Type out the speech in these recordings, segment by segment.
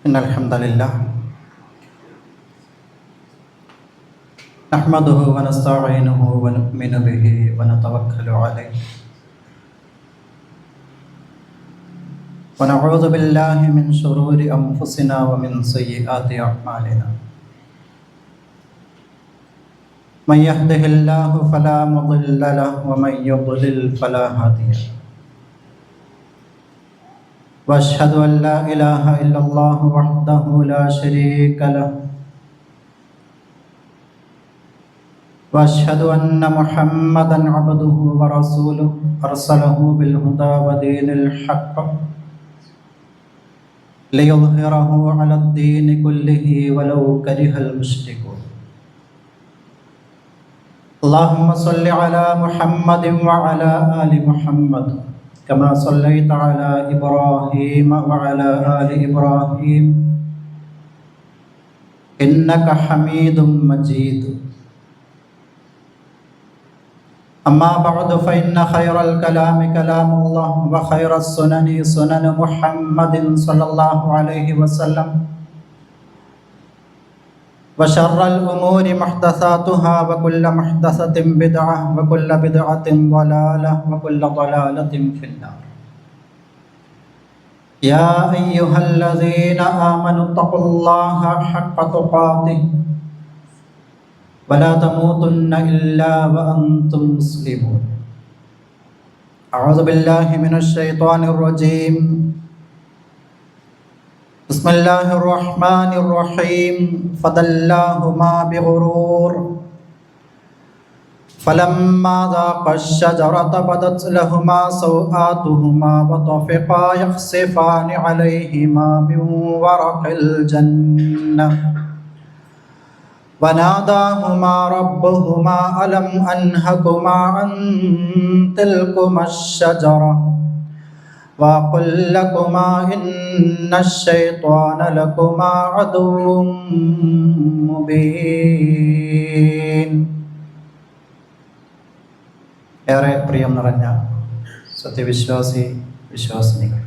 إن الحمد لله نحمده ونستعينه ونؤمن به ونتوكل عليه ونعوذ بالله من شرور أنفسنا ومن سيئات أعمالنا من يهده الله فلا مضل له ومن يضلل فلا هادي له وأشهد أن لا إله إلا الله وحده لا شريك له وأشهد أن محمدا عبده ورسوله أرسله بالهدى ودين الحق ليظهره على الدين كله ولو كره المشركون اللهم صل على محمد وعلى آل محمد كما صليت على إبراهيم وعلى آل إبراهيم إنك حميد مجيد أما بعد فإن خير الكلام كلام الله وخير السنن سنن محمد صلى الله عليه وسلم وشر الأمور محدثاتها وكل محدثة بدعة وكل بدعة ضلالة وكل ضلالة في النار يا أيها الذين آمنوا اتقوا الله حق تقاته ولا تموتن إلا وأنتم مسلمون أعوذ بالله من الشيطان الرجيم بسم الله الرحمن الرحيم فدلاهما بغرور فلما ذاقا الشجرة بدت لهما سوآتهما وطفقا يخصفان عليهما من ورق الجنة وناداهما ربهما ألم أنهكما عن تلكما الشجرة وقل لكما إن الشيطان لكما عدو مبين. ഏറെ പ്രിയം നിറഞ്ഞ സത്യവിശ്വാസി വിശ്വാസിനികൾ,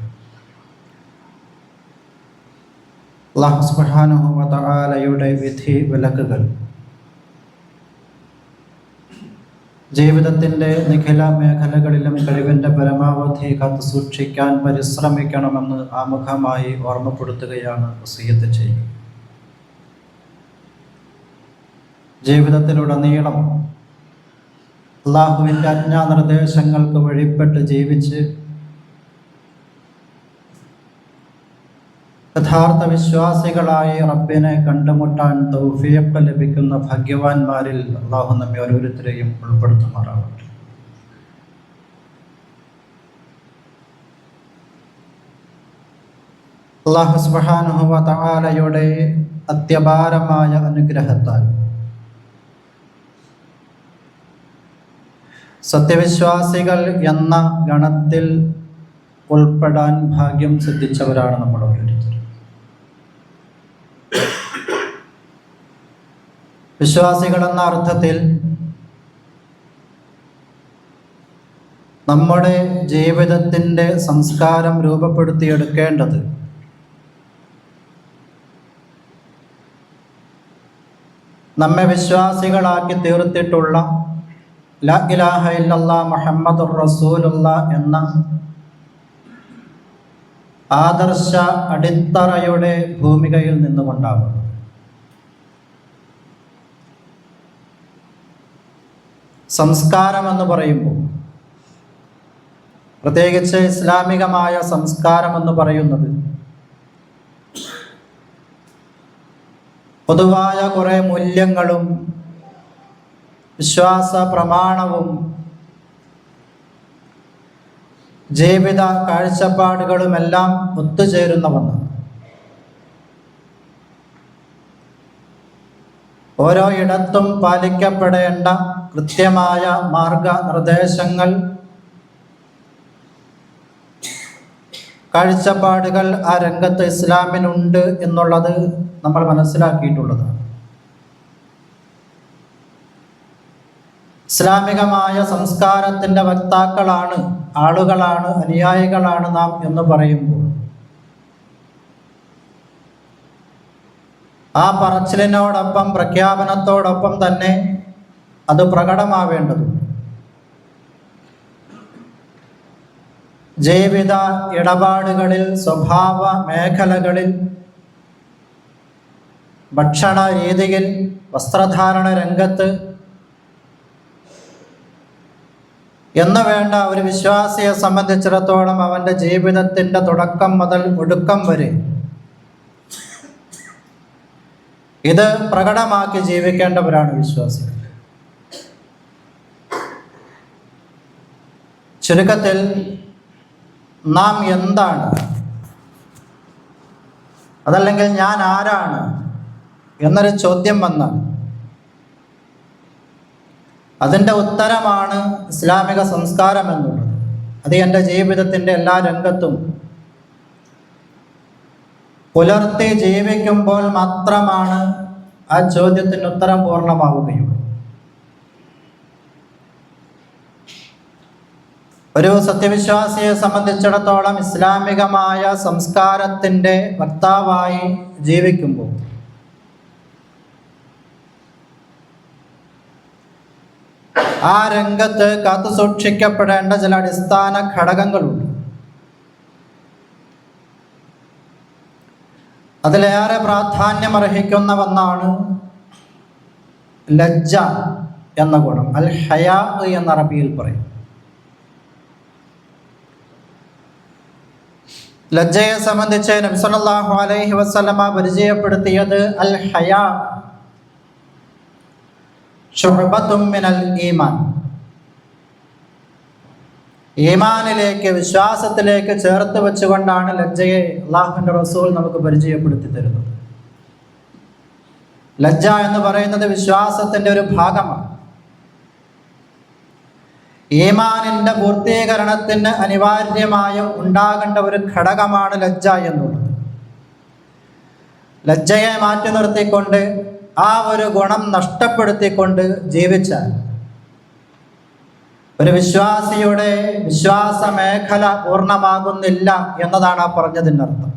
അല്ലാഹു സുബ്ഹാനഹു വ തആലയുടെ വിധി വിലക്കുകൾ ജീവിതത്തിൻ്റെ നിഖില മേഖലകളിലും കഴിവിൻ്റെ പരമാവധി കാത്തു സൂക്ഷിക്കാൻ പരിശ്രമിക്കണമെന്ന് ആമുഖമായി ഓർമ്മപ്പെടുത്തുകയാണ് വസിയ്യത്ത് ചെയ്യുക. ജീവിതത്തിലുടനീളം അല്ലാഹുവിൻ്റെ ആജ്ഞാനിർദ്ദേശങ്ങൾക്ക് വഴിപ്പെട്ട് ജീവിച്ച് യഥാർത്ഥ വിശ്വാസികളായി റബ്ബിനെ കണ്ടുമുട്ടാൻ തൗഫീഖ് ലഭിക്കുന്ന ഭാഗ്യവാന്മാരിൽ അല്ലാഹു നമ്മെ ഓരോരുത്തരെയും ഉൾപ്പെടുത്തുമാറാവട്ടെ. അല്ലാഹു സുബ്ഹാനഹു വ തആലയുടെ അത്യപാരമായ അനുഗ്രഹത്താൽ സത്യവിശ്വാസികൾ എന്ന ഗണത്തിൽ ഉൾപ്പെടാൻ ഭാഗ്യം സിദ്ധിച്ചവരാണ് നമ്മൾ ഓരോരുത്തരും. വിശ്വാസികൾ എന്ന അർത്ഥത്തിൽ നമ്മുടെ ജീവിതത്തിൻ്റെ സംസ്കാരം രൂപപ്പെടുത്തിയെടുക്കേണ്ടത് നമ്മെ വിശ്വാസികളാക്കി തീർത്തിട്ടുള്ള ലാ ഇലാഹ ഇല്ലല്ലാഹ് മുഹമ്മദുർ റസൂലുള്ളാഹ് എന്ന ആദർശ അടിത്തറയുടെ ഭൂമികയിൽ നിന്നുകൊണ്ടാകും. സംസ്കാരം എന്ന് പറയുമ്പോൾ, പ്രത്യേകിച്ച് ഇസ്ലാമികമായ സംസ്കാരം എന്ന് പറയുന്നത് പൊതുവായ കുറേ മൂല്യങ്ങളും വിശ്വാസ പ്രമാണവും ജീവിത കാഴ്ചപ്പാടുകളുമെല്ലാം ഒത്തുചേരുന്നവണ്ണമാണ്. ഓരോ ഇടത്തും പാലിക്കപ്പെടേണ്ട കൃത്യമായ മാർഗനിർദ്ദേശങ്ങൾ, കാഴ്ചപ്പാടുകൾ ആ രംഗത്ത് ഇസ്ലാമിനുണ്ട് എന്നുള്ളത് നമ്മൾ മനസ്സിലാക്കിയിട്ടുള്ളതാണ്. ഇസ്ലാമികമായ സംസ്കാരത്തിൻ്റെ വക്താക്കളാണ്, ആളുകളാണ്, അനുയായികളാണ് നാം എന്ന് പറയുമ്പോൾ ആ പറച്ചിലിനോടൊപ്പം പ്രഖ്യാപനത്തോടൊപ്പം തന്നെ അത് പ്രകടമാവേണ്ടതുണ്ട്. ജീവിത ഇടപാടുകളിൽ, സ്വഭാവ മേഖലകളിൽ, ഭക്ഷണ രീതിയിൽ, വസ്ത്രധാരണ രംഗത്ത് എന്ന് വേണ്ട ഒരു വിശ്വാസിയെ സംബന്ധിച്ചിടത്തോളം അവൻ്റെ ജീവിതത്തിൻ്റെ തുടക്കം മുതൽ ഒടുക്കം വരെ ഇത് പ്രകടമാക്കി ജീവിക്കേണ്ടവരാണ് വിശ്വാസികൾ. ചുരുക്കത്തിൽ നാം എന്താണ്, അതല്ലെങ്കിൽ ഞാൻ ആരാണ് എന്നൊരു ചോദ്യം വന്നാൽ അതിൻ്റെ ഉത്തരമാണ് ഇസ്ലാമിക സംസ്കാരം എന്നുള്ളത്. അത് എൻ്റെ ജീവിതത്തിൻ്റെ എല്ലാ രംഗത്തും പുലർത്തി ജീവിക്കുമ്പോൾ മാത്രമാണ് ആ ചോദ്യത്തിന് ഉത്തരം പൂർണ്ണമാവുകയുള്ളൂ. ഒരു സത്യവിശ്വാസിയെ സംബന്ധിച്ചിടത്തോളം ഇസ്ലാമികമായ സംസ്കാരത്തിൻ്റെ വക്താവായി ജീവിക്കുമ്പോൾ ആ രംഗത്ത് കാത്തുസൂക്ഷിക്കപ്പെടേണ്ട ചില അടിസ്ഥാന ഘടകങ്ങളുണ്ട്. അതിലേറെ പ്രാധാന്യമർഹിക്കുന്ന ഒന്നാണ് ലജ്ജ എന്ന ഗുണം. അൽ ഹയാ എന്ന അറബിയിൽ പറയും. ലജ്ജയെ സംബന്ധിച്ച് നബി സല്ലല്ലാഹു അലൈഹി വസല്ലമ പരിചയപ്പെടുത്തിയത് അൽ ഹയാ ശുഅബത്തും മിനൽ ഈമാൻ, ഈമാനിലേക്ക്, വിശ്വാസത്തിലേക്ക് ചേർത്ത് വെച്ചുകൊണ്ടാണ് ലജ്ജയെ അല്ലാഹുവിൻ്റെ റസൂൽ നമുക്ക് പരിചയപ്പെടുത്തി തരുന്നത്. ലജ്ജ എന്ന് പറയുന്നത് വിശ്വാസത്തിൻ്റെ ഒരു ഭാഗമാണ്. ഈമാനിൻ്റെ പൂർത്തീകരണത്തിന് അനിവാര്യമായും ഉണ്ടാകേണ്ട ഒരു ഘടകമാണ് ലജ്ജ എന്നുള്ളത്. ലജ്ജയെ മാറ്റി നിർത്തിക്കൊണ്ട് ആ ഒരു ഗുണം നഷ്ടപ്പെടുത്തിക്കൊണ്ട് ജീവിച്ചാൽ ഒരു വിശ്വാസിയുടെ വിശ്വാസ മേഖല പൂർണ്ണമാകുന്നില്ല എന്നതാണ് ആ പറഞ്ഞതിൻ്റെ അർത്ഥം.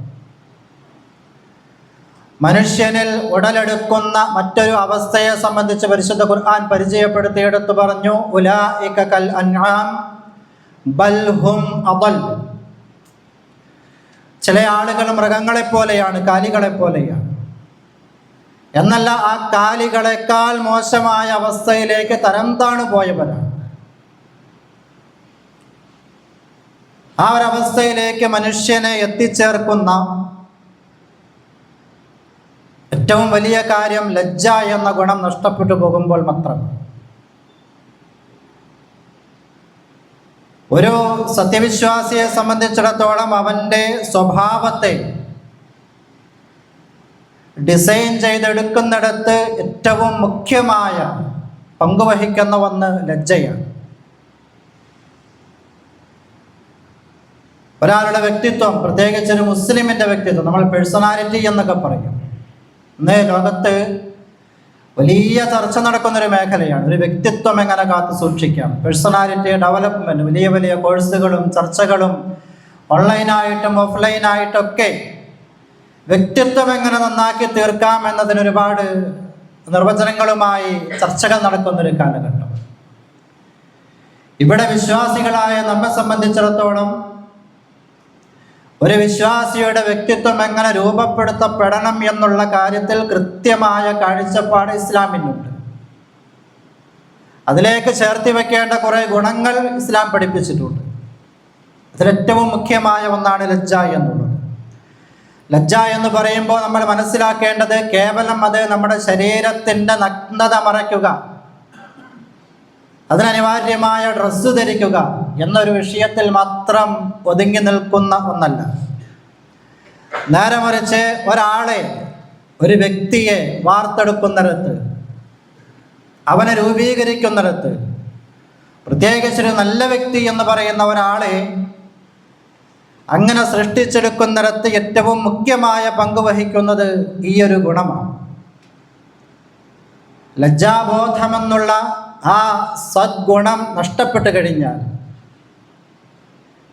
മനുഷ്യനിൽ ഉടലെടുക്കുന്ന മറ്റൊരു അവസ്ഥയെ സംബന്ധിച്ച് പരിശുദ്ധ ഖുർആൻ പരിചയപ്പെടുത്തിയെടുത്ത് പറഞ്ഞു, ഉലൈക കൽ അൻആം ബൽ ഹും അദൽ. ചില ആളുകൾ മൃഗങ്ങളെപ്പോലെയാണ്, കാലികളെപ്പോലെയാണ്. എന്നല്ല, ആ കാലികളെക്കാൾ മോശമായ അവസ്ഥയിലേക്ക് തരം താണു പോയവരാണ്. ആ ഒരവസ്ഥയിലേക്ക് മനുഷ്യനെ എത്തിച്ചേർക്കുന്ന ഏറ്റവും വലിയ കാര്യം ലജ്ജ എന്ന ഗുണം നഷ്ടപ്പെട്ടു പോകുമ്പോൾ മാത്രം. ഒരു സത്യവിശ്വാസിയെ സംബന്ധിച്ചിടത്തോളം അവൻ്റെ സ്വഭാവത്തെ ഡിസൈൻ ചെയ്തെടുക്കുന്നിടത്ത് ഏറ്റവും മുഖ്യമായ പങ്കുവഹിക്കുന്ന ഒന്ന് ലജ്ജയാണ്. ഒരാളുടെ വ്യക്തിത്വം, പ്രത്യേകിച്ച് ഒരു മുസ്ലിമിൻ്റെ വ്യക്തിത്വം, നമ്മൾ പേഴ്സണാലിറ്റി എന്നൊക്കെ പറയും. ഇന്ന് ലോകത്ത് വലിയ ചർച്ച നടക്കുന്നൊരു മേഖലയാണ് ഒരു വ്യക്തിത്വം എങ്ങനെ കാത്തു സൂക്ഷിക്കാം. പേഴ്സണാലിറ്റി ഡെവലപ്മെൻറ്റ്, വലിയ വലിയ കോഴ്സുകളും ചർച്ചകളും ഓൺലൈനായിട്ടും ഓഫ്ലൈനായിട്ടൊക്കെ വ്യക്തിത്വം എങ്ങനെ നന്നാക്കി തീർക്കാം എന്നതിന് ഒരുപാട് നിർവചനങ്ങളുമായി ചർച്ചകൾ നടക്കുന്നൊരു കാലഘട്ടം. ഇവിടെ വിശ്വാസികളായ നമ്മെ സംബന്ധിച്ചിടത്തോളം ഒരു വിശ്വാസിയുടെ വ്യക്തിത്വം എങ്ങനെ രൂപപ്പെടുത്തപ്പെടണം എന്നുള്ള കാര്യത്തിൽ കൃത്യമായ കാഴ്ചപ്പാട് ഇസ്ലാമിനുണ്ട്. അതിലേക്ക് ചേർത്തി വെക്കേണ്ട കുറേ ഗുണങ്ങൾ ഇസ്ലാം പഠിപ്പിച്ചിട്ടുണ്ട്. അതിലേറ്റവും മുഖ്യമായ ഒന്നാണ് ലജ്ജ എന്നുള്ളത്. ലജ്ജ എന്ന് പറയുമ്പോൾ നമ്മൾ മനസ്സിലാക്കേണ്ടത് കേവലം അത് നമ്മുടെ ശരീരത്തിൻ്റെ നഗ്നത മറയ്ക്കുക, അതിനനിവാര്യമായ ഡ്രസ്സ് ധരിക്കുക എന്നൊരു വിഷയത്തിൽ മാത്രം ഒതുങ്ങി നിൽക്കുന്ന ഒന്നല്ല. നേരെ മറിച്ച് ഒരാളെ, ഒരു വ്യക്തിയെ വാർത്തെടുക്കുന്നിടത്ത്, അവനെ രൂപീകരിക്കുന്നിടത്ത്, പ്രത്യേകിച്ചൊരു നല്ല വ്യക്തി എന്ന് പറയുന്ന ഒരാളെ അങ്ങനെ സൃഷ്ടിച്ചെടുക്കുന്നിടത്ത് ഏറ്റവും മുഖ്യമായ പങ്ക് വഹിക്കുന്നത് ഈ ഒരു ഗുണമാണ്. ലജ്ജാബോധമെന്നുള്ള ആ സദ്ഗുണം നഷ്ടപ്പെട്ട് കഴിഞ്ഞാൽ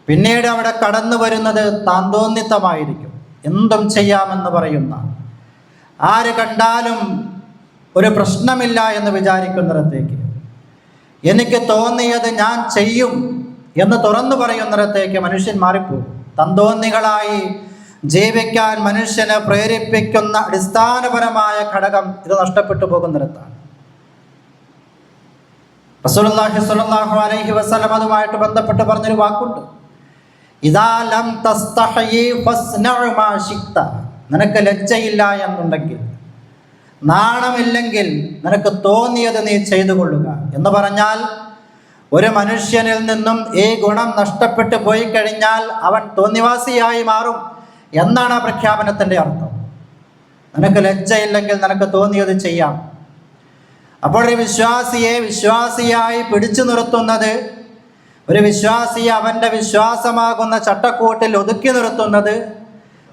പിന്നീട് അവിടെ കടന്നു വരുന്നത് താന്തോന്നിത്തമായിരിക്കും. എന്തും ചെയ്യാമെന്ന് പറയുന്ന, ആര് കണ്ടാലും ഒരു പ്രശ്നമില്ല എന്ന് വിചാരിക്കുന്നിടത്തേക്ക്, എനിക്ക് തോന്നിയത് ഞാൻ ചെയ്യും എന്ന് തുറന്നു പറയുന്നിടത്തേക്ക് മനുഷ്യൻ മാറിപ്പോകും. തന്തോന്നികളായി ജീവിക്കാൻ മനുഷ്യനെ പ്രേരിപ്പിക്കുന്ന അടിസ്ഥാനപരമായ ഘടകം ഇത് നഷ്ടപ്പെട്ടു പോകുന്നിടത്താണ്. റസൂലുള്ളാഹി സ്വല്ലല്ലാഹു അലൈഹി വസല്ലം അതുമായിട്ട് ബന്ധപ്പെട്ട് പറഞ്ഞൊരു വാക്കുണ്ട്, ഇദാ ലം തസ്തഹയി ഫസ്നഉ മാ ശിക്ത. നിനക്ക് ലജ്ജയില്ല എന്നുണ്ടെങ്കിൽ, നാണമില്ലെങ്കിൽ നിനക്ക് തോന്നിയത് നീ ചെയ്തു കൊള്ളുക എന്ന് പറഞ്ഞാൽ, ഒരു മനുഷ്യനിൽ നിന്നും ഈ ഗുണം നഷ്ടപ്പെട്ടു പോയി കഴിഞ്ഞാൽ അവൻ തോന്നിവാസിയായി മാറും എന്നാണ് ആ പ്രഖ്യാപനത്തിൻ്റെ അർത്ഥം. നിനക്ക് ലജ്ജയില്ലെങ്കിൽ നിനക്ക് തോന്നിയത് ചെയ്യാം. അപ്പോൾ ഒരു വിശ്വാസിയെ വിശ്വാസിയായി പിടിച്ചു നിർത്തുന്നത്, ഒരു വിശ്വാസിയെ അവൻ്റെ വിശ്വാസമാകുന്ന ചട്ടക്കൂട്ടിൽ ഒതുക്കി നിർത്തുന്നത്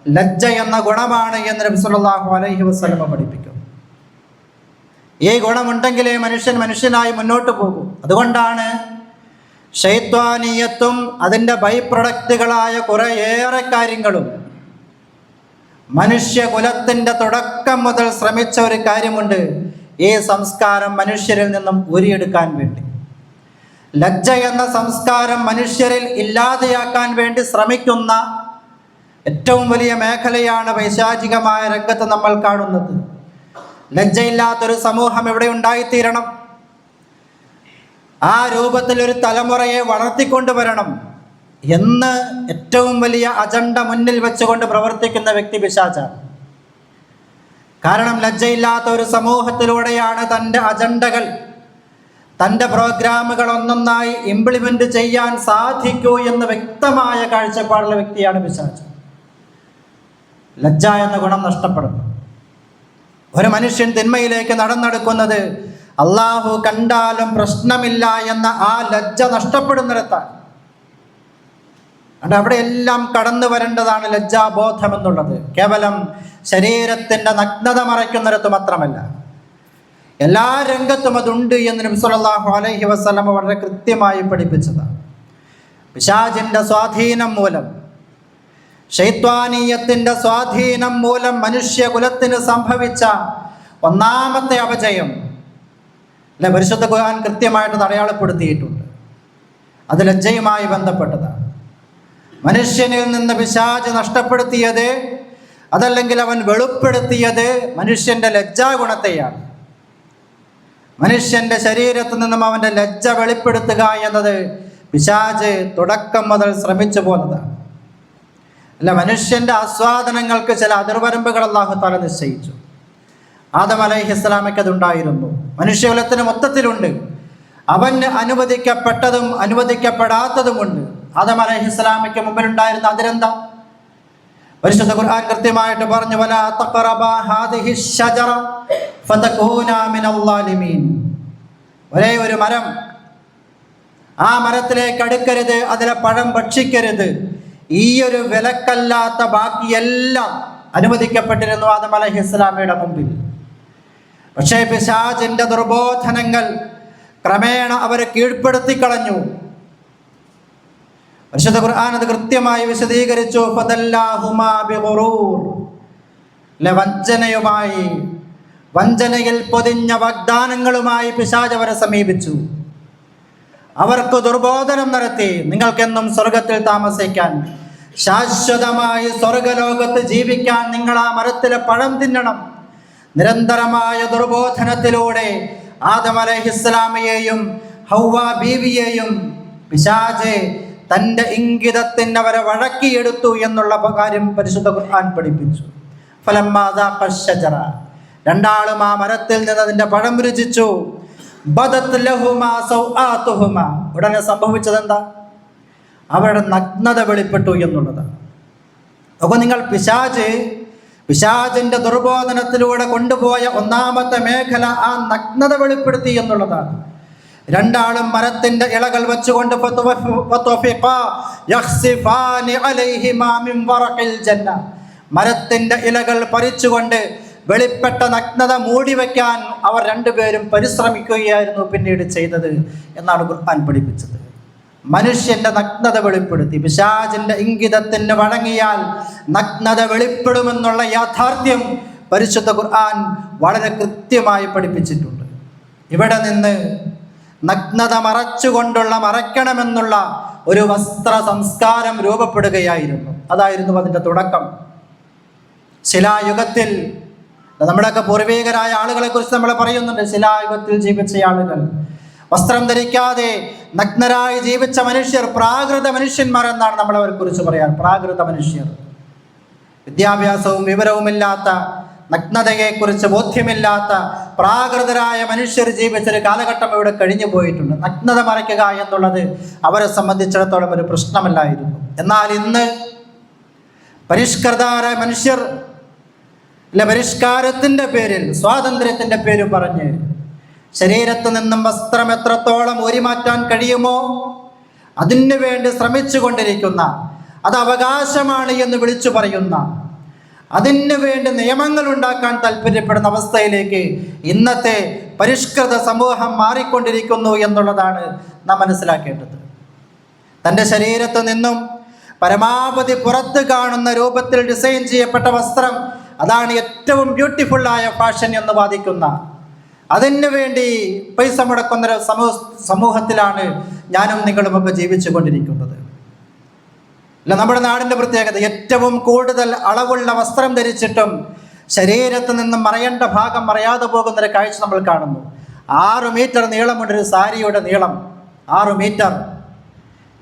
ലജ്ജ എന്ന ഗുണമാണ് എന്ന് നബി സല്ലല്ലാഹു അലൈഹി വസല്ലം പഠിപ്പിക്കും. ഈ ഗുണമുണ്ടെങ്കിലേ മനുഷ്യൻ മനുഷ്യനായി മുന്നോട്ട് പോകും. അതുകൊണ്ടാണ് ശൈത്വാനീയത്തും അതിൻ്റെ ബൈ പ്രൊഡക്റ്റുകളായ കുറേയേറെ കാര്യങ്ങളും മനുഷ്യകുലത്തിൻ്റെ തുടക്കം മുതൽ ശ്രമിച്ച ഒരു കാര്യമുണ്ട്, ഈ സംസ്കാരം മനുഷ്യരിൽ നിന്നും ഊരിയെടുക്കാൻ വേണ്ടി. ലജ്ജ എന്ന സംസ്കാരം മനുഷ്യരിൽ ഇല്ലാതെയാക്കാൻ വേണ്ടി ശ്രമിക്കുന്ന ഏറ്റവും വലിയ മേഖലയാണ് പൈശാചികമായ രംഗത്ത് നമ്മൾ കാണുന്നത്. ലജ്ജയില്ലാത്തൊരു സമൂഹം ഇവിടെ ഉണ്ടായിത്തീരണം, ആ രൂപത്തിൽ ഒരു തലമുറയെ വളർത്തിക്കൊണ്ടുവരണം എന്ന് ഏറ്റവും വലിയ അജണ്ട മുന്നിൽ വെച്ചുകൊണ്ട് പ്രവർത്തിക്കുന്ന വ്യക്തി പിശാചാണ്. കാരണം ലജ്ജയില്ലാത്ത ഒരു സമൂഹത്തിലൂടെയാണ് തൻ്റെ അജണ്ടകൾ, തൻ്റെ പ്രോഗ്രാമുകൾ ഒന്നൊന്നായി ഇംപ്ലിമെൻ്റ് ചെയ്യാൻ സാധിക്കൂ എന്ന് വ്യക്തമായ കാഴ്ചപ്പാടുള്ള വ്യക്തിയാണ് പിശാച്. ലജ്ജ എന്ന ഗുണം നഷ്ടപ്പെടുന്നു. ഒരു മനുഷ്യൻ തിന്മയിലേക്ക് നടന്നെടുക്കുന്നത് അള്ളാഹു കണ്ടാലും പ്രശ്നമില്ല എന്ന ആ ലജ്ജ നഷ്ടപ്പെടുന്നിടത്താണ്. അവിടെ എല്ലാം കടന്നു വരേണ്ടതാണ് ലജ്ജാബോധം എന്നുള്ളത്. കേവലം ശരീരത്തിൻ്റെ നഗ്നത മറയ്ക്കുന്നിടത്ത് മാത്രമല്ല, എല്ലാ രംഗത്തും അതുണ്ട് എന്ന് നബി സല്ലല്ലാഹു അലൈഹി വസല്ലം വളരെ കൃത്യമായി പഠിപ്പിച്ചതാണ്. പിശാചിൻ്റെ സ്വാധീനം മൂലം, ശൈത്വാനീയത്തിൻ്റെ സ്വാധീനം മൂലം മനുഷ്യകുലത്തിന് സംഭവിച്ച ഒന്നാമത്തെ അപജയം അല്ലെ, പരിശുദ്ധ ഖുർആൻ കൃത്യമായിട്ട് അടയാളപ്പെടുത്തിയിട്ടുണ്ട്. അത് ലജ്ജയുമായി ബന്ധപ്പെട്ടതാണ്. മനുഷ്യനിൽ നിന്ന് പിശാച് നഷ്ടപ്പെടുത്തിയത്, അതല്ലെങ്കിൽ അവൻ വെളിപ്പെടുത്തിയത് മനുഷ്യൻ്റെ ലജ്ജാഗുണത്തെയാണ്. മനുഷ്യൻ്റെ ശരീരത്തിൽ നിന്നും അവൻ്റെ ലജ്ജ വെളിപ്പെടുത്തുക എന്നത് പിശാച് തുടക്കം മുതൽ ശ്രമിച്ചു പോകുന്നതാണ്. അല്ല, മനുഷ്യൻ്റെ ആസ്വാദനങ്ങൾക്ക് ചില അതിർവരമ്പുകൾ അല്ലാഹു തആല നിശ്ചയിച്ചു. ആദം അലൈഹിസ്സലാമയ്ക്ക് അതുണ്ടായിരുന്നു, മനുഷ്യകുലത്തിന് മൊത്തത്തിലുണ്ട്. അവന് അനുവദിക്കപ്പെട്ടതും അനുവദിക്കപ്പെടാത്തതുമുണ്ട്. ആദം അലൈഹിസ്സലാമയ്ക്ക് മുമ്പിലുണ്ടായിരുന്ന അതിരെന്താ? പരിശുദ്ധ ഖുർആൻ കൃത്യമായിട്ട് പറഞ്ഞു, വലാ തഖറബാ ഹാദിഹി ശജറ ഫതകൂനാ മിനൽ ളാലിമീൻ. ഒരേ ഒരു മരം, ആ മരത്തിലേക്ക് അടുക്കരുത്, അതിലെ പഴം ഭക്ഷിക്കരുത്. ഈ ഒരു വിലക്കല്ലാത്ത ബാക്കിയെല്ലാം അനുവദിക്കപ്പെട്ടിരുന്നു ആദം അലൈഹിസ്സലാമയുടെ മുമ്പിൽ. പക്ഷേ പിശാചിൻ്റെ ദുർബോധനങ്ങൾ ക്രമേണ അവരെ കീഴ്പ്പെടുത്തി കളഞ്ഞു. പരിശുദ്ധ ഖുർആൻ അത് കൃത്യമായി വിശദീകരിച്ചു. ഫദല്ലാഹുമാ ബിഗുറൂർ, വഞ്ചനയുമായി, വഞ്ചനയിൽ പൊതിഞ്ഞ വാഗ്ദാനങ്ങളുമായി പിശാച് അവരെ സമീപിച്ചു. അവർക്ക് ദുർബോധനം നടത്തി, നിങ്ങൾക്കെന്നും സ്വർഗത്തിൽ താമസിക്കാൻ, ശാശ്വതമായി സ്വർഗലോകത്ത് ജീവിക്കാൻ നിങ്ങൾ ആ മരത്തിലെ പഴം തിന്നണം. നിരന്തരമായ ദുർബോധനത്തിലൂടെ ആദം അലൈഹിസ്സലാമയെയും ഹവ്വ ബീവിയെയും പിശാച് തൻ്റെ ഇംഗിതത്തിന് അവരെ വഴക്കിയെടുത്തു എന്നുള്ള കാര്യം പരിശുദ്ധ ഖുർആൻ പഠിപ്പിച്ചു. ഫലമ്മാ ദാഖ ശജറ, രണ്ടാളും ആ മരത്തിൽ നിന്ന് അതിൻ്റെ പഴം രുചിച്ചു. ബദത് ലഹുമാ സൗആതുഹുമാ, ഉടനെ സംഭവിച്ചത് എന്താ? അവരുടെ നഗ്നത വെളിപ്പെട്ടു എന്നുള്ളതാണ്. അപ്പോൾ നിങ്ങൾ പിശാചിൻ്റെ ദുർബോധനത്തിലൂടെ കൊണ്ടുപോയ ഒന്നാമത്തെ മേഖല ആ നഗ്നത വെളിപ്പെടുത്തി എന്നുള്ളതാണ്. രണ്ടാളും മരത്തിൻ്റെ ഇലകൾ വെച്ചുകൊണ്ട് മരത്തിൻ്റെ ഇലകൾ പറിച്ചുകൊണ്ട് വെളിപ്പെട്ട നഗ്നത മൂടിവെക്കാൻ അവർ രണ്ടുപേരും പരിശ്രമിക്കുകയായിരുന്നു പിന്നീട് ചെയ്തത് എന്നാണ് ഖുർആൻ പഠിപ്പിച്ചത്. മനുഷ്യൻ്റെ നഗ്നത വെളിപ്പെടുത്തി. പിശാചിൻ്റെ ഇംഗിതത്തിന് വഴങ്ങിയാൽ നഗ്നത വെളിപ്പെടുമെന്നുള്ള യാഥാർത്ഥ്യം പരിശുദ്ധ ഖുർആൻ വളരെ കൃത്യമായി പഠിപ്പിച്ചിട്ടുണ്ട്. ഇവിടെ നിന്ന് നഗ്നത മറയ്ക്കണമെന്നുള്ള ഒരു വസ്ത്ര സംസ്കാരം രൂപപ്പെടുകയായിരുന്നു. അതായിരുന്നു അതിൻ്റെ തുടക്കം. ശിലായുഗത്തിൽ നമ്മുടെയൊക്കെ പൂർവികരായ ആളുകളെ കുറിച്ച് നമ്മൾ പറയുന്നുണ്ട്. ശിലായുഗത്തിൽ ജീവിച്ച ആളുകൾ, വസ്ത്രം ധരിക്കാതെ നഗ്നരായി ജീവിച്ച മനുഷ്യർ പ്രാകൃത മനുഷ്യന്മാർ എന്നാണ് നമ്മളവരെ കുറിച്ച് പറയാൻ. പ്രാകൃത മനുഷ്യർ, വിദ്യാഭ്യാസവും വിവരവുമില്ലാത്ത, നഗ്നതയെക്കുറിച്ച് ബോധ്യമില്ലാത്ത പ്രാകൃതരായ മനുഷ്യർ ജീവിച്ചൊരു കാലഘട്ടം ഇവിടെ കഴിഞ്ഞു പോയിട്ടുണ്ട്. നഗ്നത മറയ്ക്കുക എന്നുള്ളത് അവരെ സംബന്ധിച്ചിടത്തോളം ഒരു പ്രശ്നമല്ലായിരുന്നു. എന്നാൽ ഇന്ന് പരിഷ്കൃതരായ മനുഷ്യർ പരിഷ്കാരത്തിൻ്റെ പേരിൽ, സ്വാതന്ത്ര്യത്തിൻ്റെ പേര് പറഞ്ഞ് ശരീരത്ത് നിന്നും വസ്ത്രം എത്രത്തോളം ഊരിമാറ്റാൻ കഴിയുമോ അതിനു വേണ്ടി ശ്രമിച്ചു കൊണ്ടിരിക്കുന്ന, അത് അവകാശമാണ് എന്ന് വിളിച്ചു പറയുന്ന, അതിനു വേണ്ടി നിയമങ്ങൾ ഉണ്ടാക്കാൻ താല്പര്യപ്പെടുന്ന അവസ്ഥയിലേക്ക് ഇന്നത്തെ പരിഷ്കൃത സമൂഹം മാറിക്കൊണ്ടിരിക്കുന്നു എന്നുള്ളതാണ് നാം മനസ്സിലാക്കേണ്ടത്. തൻ്റെ ശരീരത്ത് നിന്നും പരമാവധി പുറത്ത് കാണുന്ന രൂപത്തിൽ ഡിസൈൻ ചെയ്യപ്പെട്ട വസ്ത്രം, അതാണ് ഏറ്റവും ബ്യൂട്ടിഫുള്ളായ ഫാഷൻ എന്ന് വാദിക്കുന്ന, അതിനു വേണ്ടി പൈസ മുടക്കുന്ന ഒരു സമൂഹത്തിലാണ് ഞാനും നിങ്ങളുമൊക്കെ ജീവിച്ചു കൊണ്ടിരിക്കുന്നത്. അല്ല, നമ്മുടെ നാടിൻ്റെ പ്രത്യേകത ഏറ്റവും കൂടുതൽ അളവുള്ള വസ്ത്രം ധരിച്ചിട്ടും ശരീരത്ത് നിന്നും മറയേണ്ട ഭാഗം മറയാതെ പോകുന്നൊരു കാഴ്ച നമ്മൾ കാണുന്നു. 6 മീറ്റർ നീളമുണ്ടൊരു സാരിയുടെ നീളം, 6 മീറ്റർ.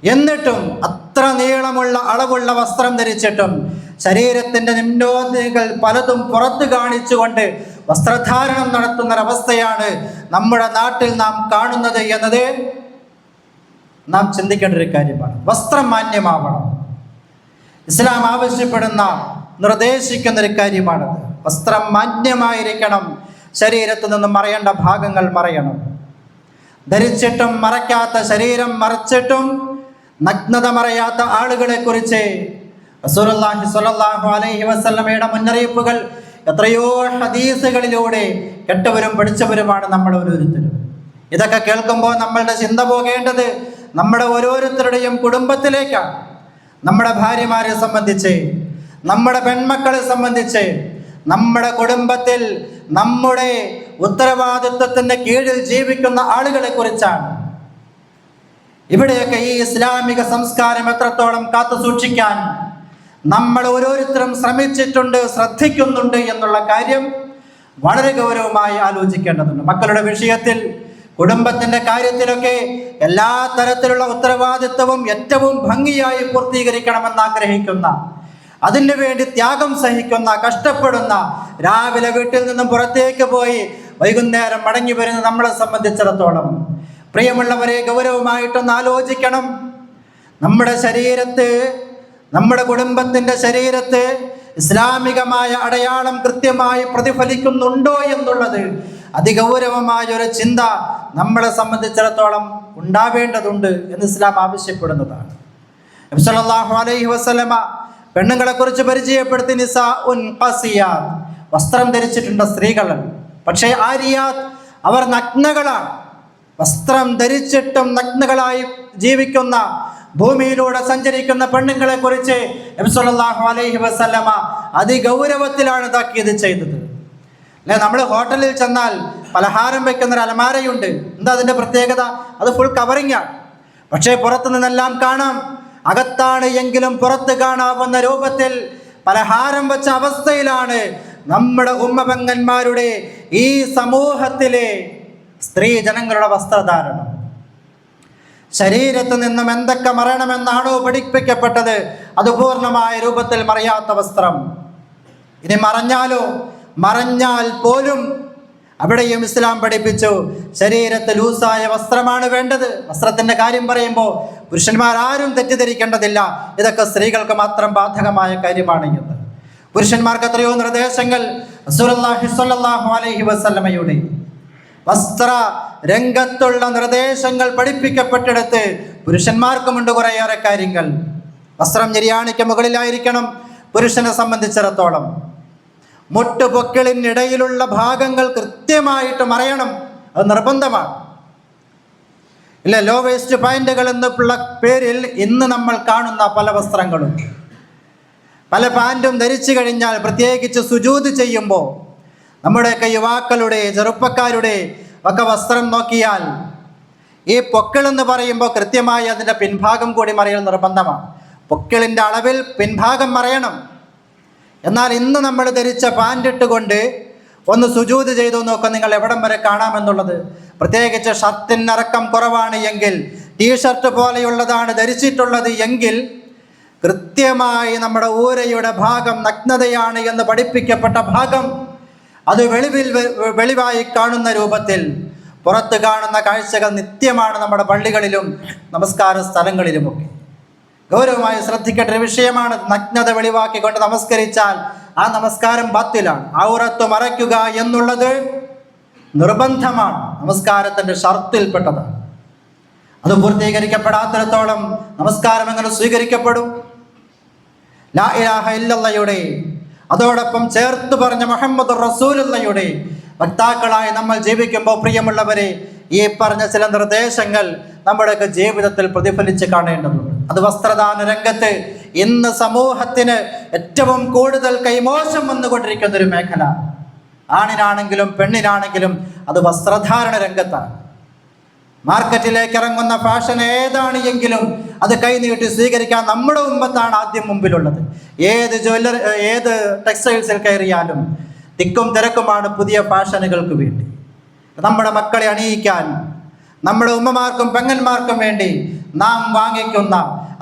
എന്നിട്ടും അത്ര നീളമുള്ള അളവുള്ള വസ്ത്രം ധരിച്ചിട്ടും ശരീരത്തിൻ്റെ നിമ്നോന്നതികൾ പലതും പുറത്ത് കാണിച്ചുകൊണ്ട് വസ്ത്രധാരണം നടത്തുന്നൊരവസ്ഥയാണ് നമ്മുടെ നാട്ടിൽ നാം കാണുന്നത് എന്നത് നാം ചിന്തിക്കേണ്ട ഒരു കാര്യമാണ്. വസ്ത്രം മാന്യമാവണം. ഇസ്ലാം ആവശ്യപ്പെടുന്ന, നിർദ്ദേശിക്കുന്നൊരു കാര്യമാണത്. വസ്ത്രം മാന്യമായിരിക്കണം. ശരീരത്തിൽ നിന്നും മറയേണ്ട ഭാഗങ്ങൾ മറയണം. ധരിച്ചിട്ടും മറയ്ക്കാത്ത, ശരീരം മറച്ചിട്ടും നഗ്നത മറയാത്ത ആളുകളെ കുറിച്ച് റസൂലുള്ളാഹി സ്വല്ലല്ലാഹു അലൈഹി വസല്ലമയുടെ മുന്നറിയിപ്പുകൾ എത്രയോ ഹദീസുകളിലൂടെ കേട്ടവരും പഠിച്ചവരുമാണ് നമ്മൾ ഓരോരുത്തരും. ഇതൊക്കെ കേൾക്കുമ്പോൾ നമ്മളുടെ ചിന്ത പോകേണ്ടത് നമ്മുടെ ഓരോരുത്തരുടെയും കുടുംബത്തിലേക്കാണ്. നമ്മുടെ ഭാര്യമാരെ സംബന്ധിച്ച്, നമ്മുടെ പെൺമക്കളെ സംബന്ധിച്ച്, നമ്മുടെ കുടുംബത്തിൽ നമ്മുടെ ഉത്തരവാദിത്വത്തിൻ്റെ കീഴിൽ ജീവിക്കുന്ന ആളുകളെ കുറിച്ചാണ്. ഇവിടെയൊക്കെ ഈ ഇസ്ലാമിക സംസ്കാരം എത്രത്തോളം കാത്തു സൂക്ഷിക്കാൻ നമ്മൾ ഓരോരുത്തരും ശ്രമിച്ചിട്ടുണ്ട്, ശ്രദ്ധിക്കുന്നുണ്ട് എന്നുള്ള കാര്യം വളരെ ഗൗരവമായി ആലോചിക്കേണ്ടതുണ്ട്. മക്കളുടെ വിഷയത്തിൽ, കുടുംബത്തിൻ്റെ കാര്യത്തിലൊക്കെ എല്ലാ തരത്തിലുള്ള ഉത്തരവാദിത്വവും ഏറ്റവും ഭംഗിയായി പൂർത്തീകരിക്കണമെന്ന് ആഗ്രഹിക്കുന്ന, അതിനു വേണ്ടി ത്യാഗം സഹിക്കുന്ന, കഷ്ടപ്പെടുന്ന, രാവിലെ വീട്ടിൽ നിന്നും പുറത്തേക്ക് പോയി വൈകുന്നേരം മടങ്ങി വരുന്ന നമ്മളെ സംബന്ധിച്ചിടത്തോളം പ്രിയമുള്ളവരെ, ഗൗരവമായിട്ടൊന്ന് ആലോചിക്കണം. നമ്മുടെ ശരീരത്ത്, നമ്മുടെ കുടുംബത്തിൻ്റെ ശരീരത്ത് ഇസ്ലാമികമായ അടയാളം കൃത്യമായി പ്രതിഫലിക്കുന്നുണ്ടോ എന്നുള്ളത് അതിഗൗരവമായ ഒരു ചിന്ത നമ്മളെ സംബന്ധിച്ചിടത്തോളം ഉണ്ടാവേണ്ടതുണ്ട് എന്ന് ഇസ്ലാം ആവശ്യപ്പെടുന്നതാണ്. നബി സല്ലല്ലാഹു അലൈഹി വസല്ലമ പെണ്ണുങ്ങളെ കുറിച്ച് പരിചയപ്പെടുത്തി നിസാഉൻ ഖസിയാത്ത്, വസ്ത്രം ധരിച്ചിട്ടുണ്ട് സ്ത്രീകൾ. പക്ഷേ ആരിയാത്ത്, അവർ നഗ്നകളാണ്. വസ്ത്രം ധരിച്ചിട്ടും നഗ്നകളായി ജീവിക്കുന്ന, ഭൂമിയിലൂടെ സഞ്ചരിക്കുന്ന പെണ്ണുങ്ങളെ കുറിച്ച് നബി സല്ലല്ലാഹു അലൈഹി വസല്ലമ അതിഗൗരവത്തിലാണ് താക്കീത് ചെയ്തത്. അല്ലെ, നമ്മൾ ഹോട്ടലിൽ ചെന്നാൽ പലഹാരം വെക്കുന്നൊരു അലമാരയുണ്ട്. എന്താ അതിൻ്റെ പ്രത്യേകത? അത് ഫുൾ കവറിങ്ങാണ്. പക്ഷേ പുറത്തു നിന്നെല്ലാം കാണാം. അകത്താണ് എങ്കിലും പുറത്ത് കാണാവുന്ന രൂപത്തിൽ പലഹാരം വെച്ച അവസ്ഥയിലാണ് നമ്മുടെ ഉമ്മപെങ്ങന്മാരുടെ ഈ സമൂഹത്തിലെ സ്ത്രീ ജനങ്ങളുടെ വസ്ത്രധാരണം. ശരീരത്ത് നിന്നും എന്തൊക്കെ മറയണമെന്നാണോ പഠിപ്പിക്കപ്പെട്ടത് അത് പൂർണ്ണമായ രൂപത്തിൽ മറയാത്ത വസ്ത്രം. ഇനി മറഞ്ഞാൽ പോലും അവിടെയും ഇസ്ലാം പഠിപ്പിച്ചു ശരീരത്ത് ലൂസായ വസ്ത്രമാണ് വേണ്ടത്. വസ്ത്രത്തിൻ്റെ കാര്യം പറയുമ്പോൾ പുരുഷന്മാരാരും തെറ്റിദ്ധരിക്കേണ്ടതില്ല, ഇതൊക്കെ സ്ത്രീകൾക്ക് മാത്രം ബാധകമായ കാര്യമാണ് എന്ന്. പുരുഷന്മാർക്ക് എത്രയോ നിർദ്ദേശങ്ങൾ റസൂലുള്ളാഹി സ്വല്ലല്ലാഹു അലൈഹി വസല്ലമയുടെ വസ്ത്ര രംഗത്തുള്ള നിർദ്ദേശങ്ങൾ പഠിപ്പിക്കപ്പെട്ടിടത്ത് പുരുഷന്മാർക്കുമുണ്ട് കുറേയേറെ കാര്യങ്ങൾ. വസ്ത്രം ഞെരിയാണിക്ക് മുകളിലായിരിക്കണം പുരുഷനെ സംബന്ധിച്ചിടത്തോളം. മുട്ടുപൊക്കിളിനിടയിലുള്ള ഭാഗങ്ങൾ കൃത്യമായിട്ട് മറയണം, അത് നിർബന്ധമാണ്. ഇല്ല, ലോ വേസ്റ്റ് പാൻറ്റുകൾ എന്നുള്ള പേരിൽ ഇന്ന് നമ്മൾ കാണുന്ന പല വസ്ത്രങ്ങളും, പല പാൻറ്റും ധരിച്ചു കഴിഞ്ഞാൽ, പ്രത്യേകിച്ച് സുജൂദ് ചെയ്യുമ്പോൾ നമ്മുടെയൊക്കെ യുവാക്കളുടെ, ചെറുപ്പക്കാരുടെ ഒക്കെ വസ്ത്രം നോക്കിയാൽ ഈ പൊക്കിളെന്ന് പറയുമ്പോൾ കൃത്യമായി അതിൻ്റെ പിൻഭാഗം കൂടി മറിയൽ നിർബന്ധമാണ്. പൊക്കിളിൻ്റെ അളവിൽ പിൻഭാഗം മറയണം. എന്നാൽ ഇന്ന് നമ്മൾ ധരിച്ച പാൻറ്റിട്ടുകൊണ്ട് ഒന്ന് സുജൂദ് ചെയ്തു നോക്കാം, നിങ്ങൾ എവിടം വരെ കാണാമെന്നുള്ളത്. പ്രത്യേകിച്ച് ഷർട്ടിനറക്കം കുറവാണ് എങ്കിൽ, ടീഷർട്ട് പോലെയുള്ളതാണ് ധരിച്ചിട്ടുള്ളത് എങ്കിൽ, കൃത്യമായി നമ്മുടെ ഊരയുടെ ഭാഗം നഗ്നതയാണ് എന്ന് പഠിപ്പിക്കപ്പെട്ട ഭാഗം അത് വെളിവായി കാണുന്ന രൂപത്തിൽ പുറത്ത് കാണുന്ന കാഴ്ചകൾ നിത്യമാണ് നമ്മുടെ പള്ളികളിലും നമസ്കാര സ്ഥലങ്ങളിലുമൊക്കെ. ഗൗരവമായി ശ്രദ്ധിക്കേണ്ട ഒരു വിഷയമാണ്. നഗ്നത വെളിവാക്കിക്കൊണ്ട് നമസ്കരിച്ചാൽ ആ നമസ്കാരം ബാത്തിലാണ്. ഔറത്ത് മറയ്ക്കുക എന്നുള്ളത് നിർബന്ധമാണ്, നമസ്കാരത്തിൻ്റെ ഷർത്തിൽപ്പെട്ടതാണ്. അത് പൂർത്തീകരിക്കപ്പെടാത്തിടത്തോളം നമസ്കാരം എങ്ങനെ സ്വീകരിക്കപ്പെടും? ലാ ഇലാഹ ഇല്ലല്ലാഹയുടെ അതോടൊപ്പം ചേർത്ത് പറഞ്ഞ മുഹമ്മദ് റസൂലുള്ളാഹിയുടെ വക്താക്കളായി നമ്മൾ ജീവിക്കുമ്പോൾ പ്രിയമുള്ളവരെ, ഈ പറഞ്ഞ ചില നിർദ്ദേശങ്ങൾ നമ്മുടെയൊക്കെ ജീവിതത്തിൽ പ്രതിഫലിച്ച് കാണേണ്ടതുണ്ട്. അത് വസ്ത്രദാന രംഗത്ത് ഇന്ന് സമൂഹത്തിന് ഏറ്റവും കൂടുതൽ കൈമോശം വന്നുകൊണ്ടിരിക്കുന്ന ഒരു മേഖല. ആണിനാണെങ്കിലും പെണ്ണിനാണെങ്കിലും അത് വസ്ത്രധാരണ രംഗത്താണ്. മാർക്കറ്റിലേക്ക് ഇറങ്ങുന്ന ഫാഷൻ ഏതാണ് എങ്കിലും അത് കൈനീട്ടി സ്വീകരിക്കാൻ നമ്മുടെ ഉമ്മത്താണ് ആദ്യം മുമ്പിലുള്ളത്. ഏത് ടെക്സ്റ്റൈൽസിൽ കയറിയാലും തിക്കും തിരക്കുമാണ് പുതിയ ഫാഷനുകൾക്ക് വേണ്ടി. നമ്മുടെ മക്കളെ അണിയിക്കാൻ, നമ്മുടെ ഉമ്മമാർക്കും പെങ്ങന്മാർക്കും വേണ്ടി നാം വാങ്ങിക്കുന്ന,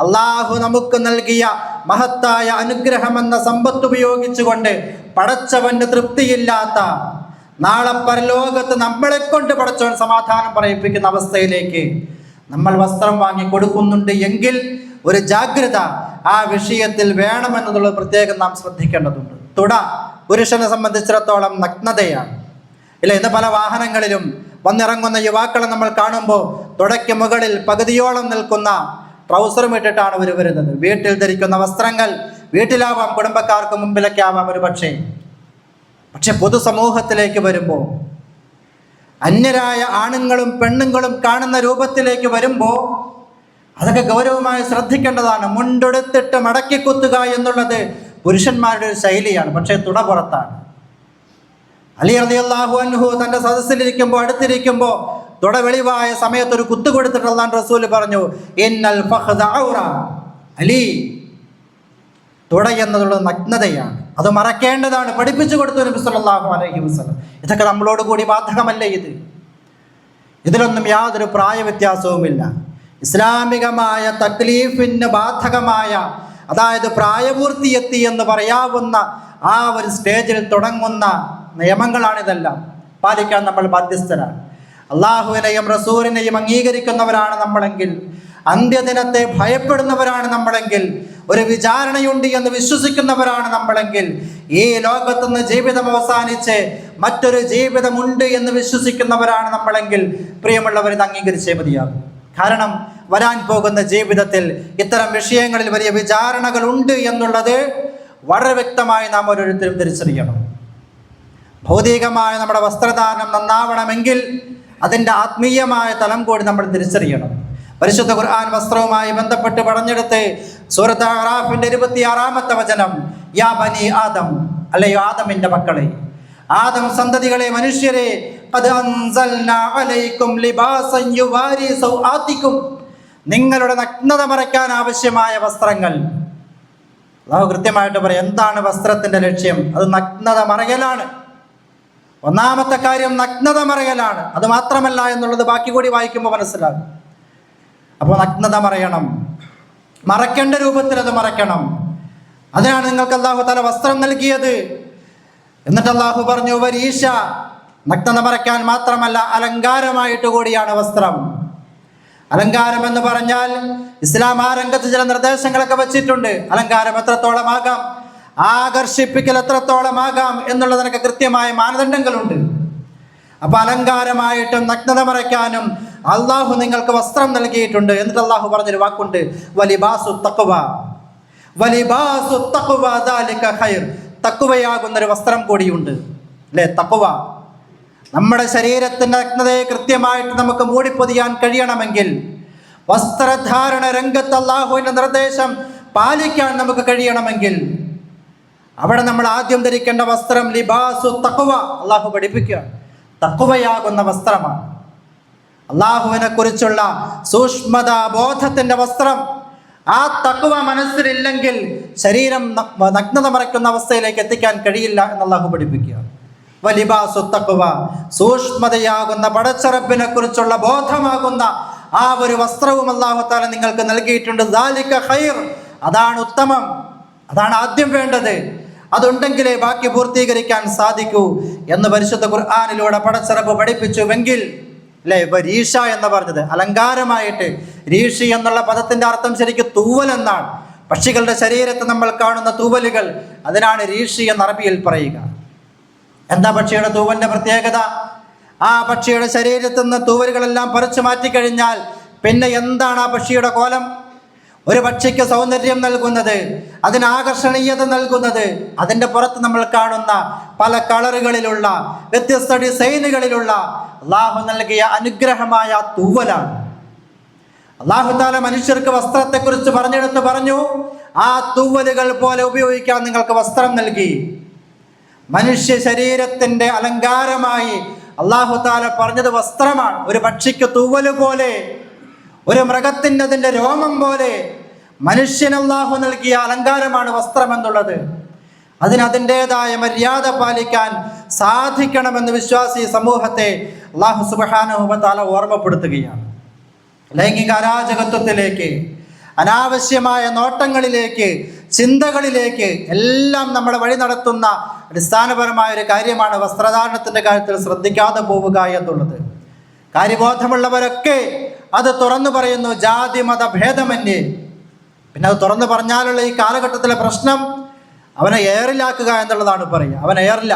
അള്ളാഹു നമുക്ക് നൽകിയ മഹത്തായ അനുഗ്രഹമെന്ന സമ്പത്ത് ഉപയോഗിച്ചുകൊണ്ട് പടച്ചവന് തൃപ്തിയില്ലാത്ത, നാളെ പരലോകത്ത് നമ്മളെ കൊണ്ട് പടച്ചവൻ സമാധാനം പറയിപ്പിക്കുന്ന അവസ്ഥയിലേക്ക് നമ്മൾ വസ്ത്രം വാങ്ങി കൊടുക്കുന്നുണ്ട് എങ്കിൽ ഒരു ജാഗ്രത ആ വിഷയത്തിൽ വേണമെന്നുള്ളത് പ്രത്യേകം നാം ശ്രദ്ധിക്കേണ്ടതുണ്ട്. തുട പുരുഷനെ സംബന്ധിച്ചിടത്തോളം നഗ്നതയാണ്. ഇല്ല, ഇന്ന് പല വാഹനങ്ങളിലും വന്നിറങ്ങുന്ന യുവാക്കളെ നമ്മൾ കാണുമ്പോൾ തുടയ്ക്ക് മുകളിൽ പകുതിയോളം നിൽക്കുന്ന ട്രൗസറും ഇട്ടിട്ടാണ് അവർ വരുന്നത്. വീട്ടിൽ ധരിക്കുന്ന വസ്ത്രങ്ങൾ വീട്ടിലാവാം, കുടുംബക്കാർക്ക് മുമ്പിലൊക്കെ ആവാം ഒരു പക്ഷെ പൊതുസമൂഹത്തിലേക്ക് വരുമ്പോൾ, അന്യരായ ആണുങ്ങളും പെണ്ണുങ്ങളും കാണുന്ന രൂപത്തിലേക്ക് വരുമ്പോൾ അതൊക്കെ ഗൗരവമായി ശ്രദ്ധിക്കേണ്ടതാണ്. മുണ്ടെടുത്തിട്ട് മടക്കി കുത്തുക എന്നുള്ളത് പുരുഷന്മാരുടെ ഒരു ശൈലിയാണ്, പക്ഷേ തുട പുറത്താണ്. അലി റളിയല്ലാഹു അൻഹു തൻ്റെ സദസ്സിലിരിക്കുമ്പോൾ, അടുത്തിരിക്കുമ്പോൾ തുട വെളിവായ സമയത്ത് ഒരു കുത്തു കൊടുത്തിട്ട് അല്ലാഹു റസൂൽ പറഞ്ഞു, ഇന്നൽ ഫഖ്ദ ഔറ. അലി, തുട എന്നുള്ളത് നഗ്നതയാണ്, അത് മറക്കേണ്ടതാണ്, പഠിപ്പിച്ചു കൊടുത്തു നബി സല്ലല്ലാഹു അലൈഹി വസല്ലം. ഇതൊക്കെ നമ്മളോട് കൂടി ബാധകമല്ലേ? ഇതിലൊന്നും യാതൊരു പ്രായവ്യത്യാസവുമില്ല. ഇസ്ലാമികമായ തക്ലീഫിന് ബാധകമായ, അതായത് പ്രായപൂർത്തിയെത്തി എന്ന് പറയാവുന്ന ആ ഒരു സ്റ്റേജിൽ തുടങ്ങുന്ന നിയമങ്ങളാണിതെല്ലാം. പാലിക്കാൻ നമ്മൾ ബാധ്യസ്ഥരാണ്. അള്ളാഹുവിനെയും റസൂലിനെയും അംഗീകരിക്കുന്നവരാണ് നമ്മളെങ്കിൽ, അന്ത്യദിനത്തെ ഭയപ്പെടുന്നവരാണ് നമ്മളെങ്കിൽ, ഒരു വിചാരണയുണ്ട് എന്ന് വിശ്വസിക്കുന്നവരാണ് നമ്മളെങ്കിൽ, ഈ ലോകത്തുനിന്ന് ജീവിതം അവസാനിച്ച് മറ്റൊരു ജീവിതമുണ്ട് എന്ന് വിശ്വസിക്കുന്നവരാണ് നമ്മളെങ്കിൽ, പ്രിയമുള്ളവരിത് അംഗീകരിച്ചേ മതിയാകും. കാരണം വരാൻ പോകുന്ന ജീവിതത്തിൽ ഇത്തരം വിഷയങ്ങളിൽ വലിയ വിചാരണകളുണ്ട് എന്നുള്ളത് വളരെ വ്യക്തമായി നാം ഓരോരുത്തരും തിരിച്ചറിയണം. ഭൗതികമായ നമ്മുടെ വസ്ത്രധാരണം നന്നാവണമെങ്കിൽ അതിൻ്റെ ആത്മീയമായ തലം കൂടി നമ്മൾ തിരിച്ചറിയണം. പരിശുദ്ധ ഖുർആൻ വസ്ത്രവുമായി ബന്ധപ്പെട്ട് പറഞ്ഞെടുത്ത് സൂറത്ത് അറാഫിന്റെ 26-ാമത്തെ വചനം, യാ ബനി ആദം, അല്ലയോ ആദമിന്റെ മക്കളെ, ആദം സന്തതികളെ, മനുഷ്യരെ, ഖദ് അൻസൽനാ അലൈക്കും ലിബാസൻ യുവാരി സൗആതിക്കും, നിങ്ങളുടെ നഗ്നത മറയ്ക്കാൻ ആവശ്യമായ വസ്ത്രങ്ങൾ. അല്ലാഹു കൃത്യമായിട്ട് പറയും എന്താണ് വസ്ത്രത്തിന്റെ ലക്ഷ്യം. അത് നഗ്നത മറയലാണ്. ഒന്നാമത്തെ കാര്യം നഗ്നത മറയലാണ്. അത് മാത്രമല്ല എന്നുള്ളത് ബാക്കി കൂടി വായിക്കുമ്പോൾ മനസ്സിലാകും. അപ്പോൾ നഗ്നത മറയണം, മറയ്ക്കേണ്ട രൂപത്തിൽ അത് മറയ്ക്കണം. അതിനാണ് നിങ്ങൾക്ക് അല്ലാഹു തആല വസ്ത്രം നൽകിയത്. എന്നിട്ട് അല്ലാഹു പറഞ്ഞു, വരീഷ, നഗ്നത മറയ്ക്കാൻ മാത്രമല്ല അലങ്കാരമായിട്ട് കൂടിയാണ് വസ്ത്രം. അലങ്കാരം എന്ന് പറഞ്ഞാൽ ഇസ്ലാം ആ രംഗത്ത് ചില നിർദ്ദേശങ്ങളൊക്കെ വെച്ചിട്ടുണ്ട്. അലങ്കാരം എത്രത്തോളമാകാം, ആകർഷിപ്പിക്കൽ എത്രത്തോളമാകാം എന്നുള്ളതിനൊക്കെ കൃത്യമായ മാനദണ്ഡങ്ങളുണ്ട്. അപ്പൊ അലങ്കാരമായിട്ടും നഗ്നത മറയ്ക്കാനും അള്ളാഹു നിങ്ങൾക്ക് വസ്ത്രം നൽകിയിട്ടുണ്ട്. എന്നിട്ട് അള്ളാഹു പറഞ്ഞൊരു വാക്കുണ്ട്, വലിബാസു തഖ്വ, വലിബാസു തഖ്വ ദാലിക ഖൈർ, തഖ്വയാകുന്നൊരു വസ്ത്രം കൂടിയുണ്ട്. അല്ലേ? തഖ്വ, നമ്മുടെ ശരീരത്തിൻ്റെ നഗ്നതയെ കൃത്യമായിട്ട് നമുക്ക് മൂടിപ്പൊതിയാൻ കഴിയണമെങ്കിൽ, വസ്ത്രധാരണ രംഗത്ത് അള്ളാഹുവിൻ്റെ നിർദ്ദേശം പാലിക്കാൻ നമുക്ക് കഴിയണമെങ്കിൽ അവിടെ നമ്മൾ ആദ്യം ധരിക്കേണ്ട വസ്ത്രം ലിബാസു തഖ്വ, അള്ളാഹു പഠിപ്പിക്കുക, തഖ്വയാകുന്ന വസ്ത്രമാണ്. അള്ളാഹുവിനെ കുറിച്ചുള്ള സൂക്ഷ്മത ബോധത്തിന്റെ വസ്ത്രം. ആ തഖ്വ മനസ്സിലില്ലെങ്കിൽ ശരീരം നഗ്നത മറയ്ക്കുന്ന അവസ്ഥയിലേക്ക് എത്തിക്കാൻ കഴിയില്ല എന്ന് അള്ളാഹു പഠിപ്പിക്കുക. വലിബാസു തഖ്വ, സൂക്ഷ്മതയാകുന്ന പടച്ചറബിനെ കുറിച്ചുള്ള ബോധമാകുന്ന ആ ഒരു വസ്ത്രവും അല്ലാഹു തആല നിങ്ങൾക്ക് നൽകിയിട്ടുണ്ട്. ദാലിക ഖൈർ, അതാണ് ഉത്തമം, അതാണ് ആദ്യം വേണ്ടത്. അതുണ്ടെങ്കിലേ ബാക്കി പൂർത്തീകരിക്കാൻ സാധിക്കൂ എന്ന് പരിശുദ്ധ ഖുർആനിലൂടെ പടച്ചറബ് പഠിപ്പിച്ചുവെങ്കിൽ അല്ലേ, ഇപ്പൊ രീഷ എന്ന് പറഞ്ഞത് അലങ്കാരമായിട്ട്, രീഷി എന്നുള്ള പദത്തിന്റെ അർത്ഥം ശരിക്കും തൂവൽ എന്നാണ്. പക്ഷികളുടെ ശരീരത്ത് നമ്മൾ കാണുന്ന തൂവലുകൾ, അതിനാണ് രീഷി എന്ന് അറബിയിൽ പറയുക. എന്താ പക്ഷിയുടെ തൂവലിന്റെ പ്രത്യേകത? ആ പക്ഷിയുടെ ശരീരത്ത് നിന്ന് തൂവലുകളെല്ലാം പറിച്ചു മാറ്റിക്കഴിഞ്ഞാൽ പിന്നെ എന്താണ് ആ പക്ഷിയുടെ കോലം? ഒരു പക്ഷിക്ക് സൗന്ദര്യം നൽകുന്നത്, അതിന് ആകർഷണീയത നൽകുന്നത് അതിൻ്റെ പുറത്ത് നമ്മൾ കാണുന്ന പല കളറുകളിലുള്ള വ്യത്യസ്ത ഡിസൈനുകളിലുള്ള അള്ളാഹു നൽകിയ അനുഗ്രഹമായ തൂവലാണ്. അള്ളാഹു തആല മനുഷ്യർക്ക് വസ്ത്രത്തെക്കുറിച്ച് പറഞ്ഞെടുത്ത് പറഞ്ഞു, ആ തൂവലുകൾ പോലെ ഉപയോഗിക്കാൻ നിങ്ങൾക്ക് വസ്ത്രം നൽകി. മനുഷ്യ ശരീരത്തിൻ്റെ അലങ്കാരമായി അള്ളാഹു തആല പറഞ്ഞത് വസ്ത്രമാണ്. ഒരു പക്ഷിക്ക് തൂവല് പോലെ, ഒരു മൃഗത്തിൻ്റെ അതിൻ്റെ രോമം പോലെ മനുഷ്യന് അല്ലാഹു നൽകിയ അലങ്കാരമാണ് വസ്ത്രം എന്നുള്ളത്. അതിനതിൻ്റെതായ മര്യാദ പാലിക്കാൻ സാധിക്കണമെന്ന് വിശ്വാസി സമൂഹത്തെ അല്ലാഹു സുബ്ഹാനഹു വ തആല ഓർമ്മപ്പെടുത്തുകയാണ്. ലൈംഗിക അരാജകത്വത്തിലേക്ക്, അനാവശ്യമായ നോട്ടങ്ങളിലേക്ക്, ചിന്തകളിലേക്ക് എല്ലാം നമ്മളെ വഴി നടത്തുന്ന അടിസ്ഥാനപരമായ ഒരു കാര്യമാണ് വസ്ത്രധാരണത്തിൻ്റെ കാര്യത്തിൽ ശ്രദ്ധിക്കാതെ പോവുക എന്നുള്ളത്. കാര്യബോധമുള്ളവരൊക്കെ അത് തുറന്നു പറയുന്നു, ജാതി മത ഭേദമന്യേ. പിന്നെ അത് തുറന്നു പറഞ്ഞാലുള്ള ഈ കാലഘട്ടത്തിലെ പ്രശ്നം അവനെ എയറിലാക്കുക എന്നുള്ളതാണ് പറയുക. അവൻ എയറില്ല,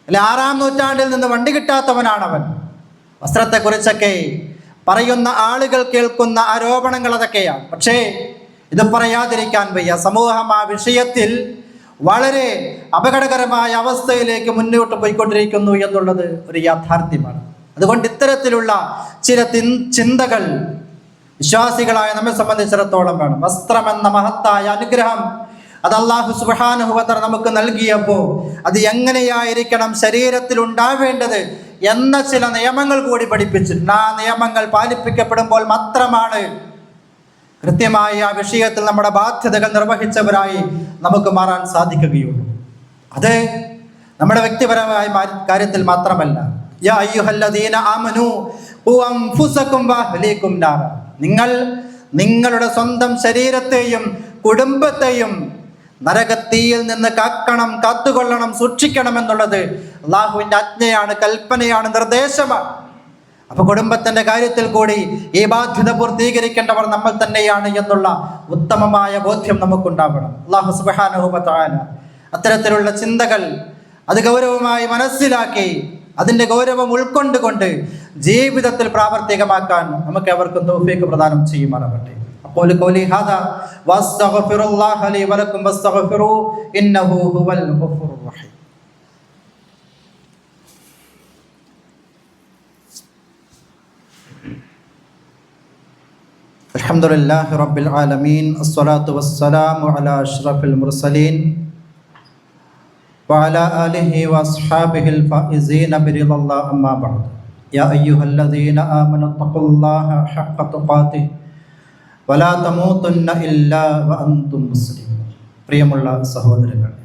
അല്ലെ 6-ാം നൂറ്റാണ്ടിൽ നിന്ന് വണ്ടി കിട്ടാത്തവനാണവൻ. വസ്ത്രത്തെക്കുറിച്ചൊക്കെ പറയുന്ന ആളുകൾ കേൾക്കുന്ന ആരോപണങ്ങൾ അതൊക്കെയാണ്. പക്ഷേ ഇത് പറയാതിരിക്കാൻ വയ്യ. സമൂഹം ആ വിഷയത്തിൽ വളരെ അപകടകരമായ അവസ്ഥയിലേക്ക് മുന്നോട്ട് പോയിക്കൊണ്ടിരിക്കുന്നു എന്നുള്ളത് ഒരു യാഥാർത്ഥ്യമാണ്. അതുകൊണ്ട് ഇത്തരത്തിലുള്ള ചില ചിന്തകൾ വിശ്വാസികളായ നമ്മെ സംബന്ധിച്ചിടത്തോളം വേണം. വസ്ത്രം എന്ന മഹത്തായ അനുഗ്രഹം അത് അല്ലാഹു സുബ്ഹാനഹു വ തആല നമുക്ക് നൽകിയപ്പോൾ അത് എങ്ങനെയായിരിക്കണം ശരീരത്തിൽ ഉണ്ടാവേണ്ടത് എന്ന ചില നിയമങ്ങൾ കൂടി പഠിപ്പിച്ചിട്ടുണ്ട്. ആ നിയമങ്ങൾ പാലിപ്പിക്കപ്പെടുമ്പോൾ മാത്രമാണ് കൃത്യമായി ആ വിഷയത്തിൽ നമ്മുടെ ബാധ്യതകൾ നിർവഹിച്ചവരായി നമുക്ക് മാറാൻ സാധിക്കുകയുള്ളൂ. അത് നമ്മുടെ വ്യക്തിപരമായ കാര്യത്തിൽ മാത്രമല്ല. യാ അയ്യുഹല്ലദീന ആമനൂ ഖു അൻഫുസകും വഅഹ്ലീകും നാറ, നിങ്ങൾ നിങ്ങളുടെ സ്വന്തം ശരീരത്തെയും കുടുംബത്തെയും നരകത്തീയിൽ നിന്ന് കാക്കണം, കാത്തുകൊള്ളണം, സൂക്ഷിക്കണം എന്നുള്ളത് അല്ലാഹുവിൻ്റെ ആജ്ഞയാണ്, കൽപ്പനയാണ്, നിർദ്ദേശമാണ്. അപ്പൊ കുടുംബത്തിന്റെ കാര്യത്തിൽ കൂടി ഈ ബാധ്യത പൂർത്തീകരിക്കേണ്ടവർ നമ്മൾ തന്നെയാണ് എന്നുള്ള ഉത്തമമായ ബോധ്യം നമുക്കുണ്ടാവണം. അല്ലാഹു സുബ്ഹാനഹു വ തആല അത്തരത്തിലുള്ള ചിന്തകൾ അത് ഗൗരവമായി മനസ്സിലാക്കി അതിൻ്റെ ഗൗരവം ഉൾക്കൊണ്ടുകൊണ്ട് ജീവിതത്തിൽ പ്രാവർത്തികമാക്കാൻ നമുക്ക് എവർക്കും തൗഫീഖ് പ്രദാനം ചെയ്യുമാറാവട്ടെ. അഖൂലു ഖൗലി ഹാദാ വസ്തഗ്ഫിറുല്ലാഹ ലി വലക്കും വസ്തഗ്ഫിറൂ ഇന്നഹു ഹുവൽ ഗഫൂറുർ റഹീം. അൽഹംദുലില്ലാഹി റബ്ബിൽ ആലമീൻ അസ്സലാത്തു വസ്സലാമു അലാ അഷ്റഫിൽ മുർസലീൻ വഅലാ ആലിഹി വഅസ്ഹാബിഹിൽ ഫായിസീന ബിറിദല്ലാഹി അമ്മാ ബഅദ്. യാ അയ്യുഹല്ലദീന ആമനൂ തഖുല്ലാഹ ഹഖ്ക തുഖാതിഹി വലാ തമൂതുന്ന ഇല്ലാ വഅൻതും മുസ്ലിമൂൻ. പ്രിയമുള്ള സഹോദരങ്ങളെ,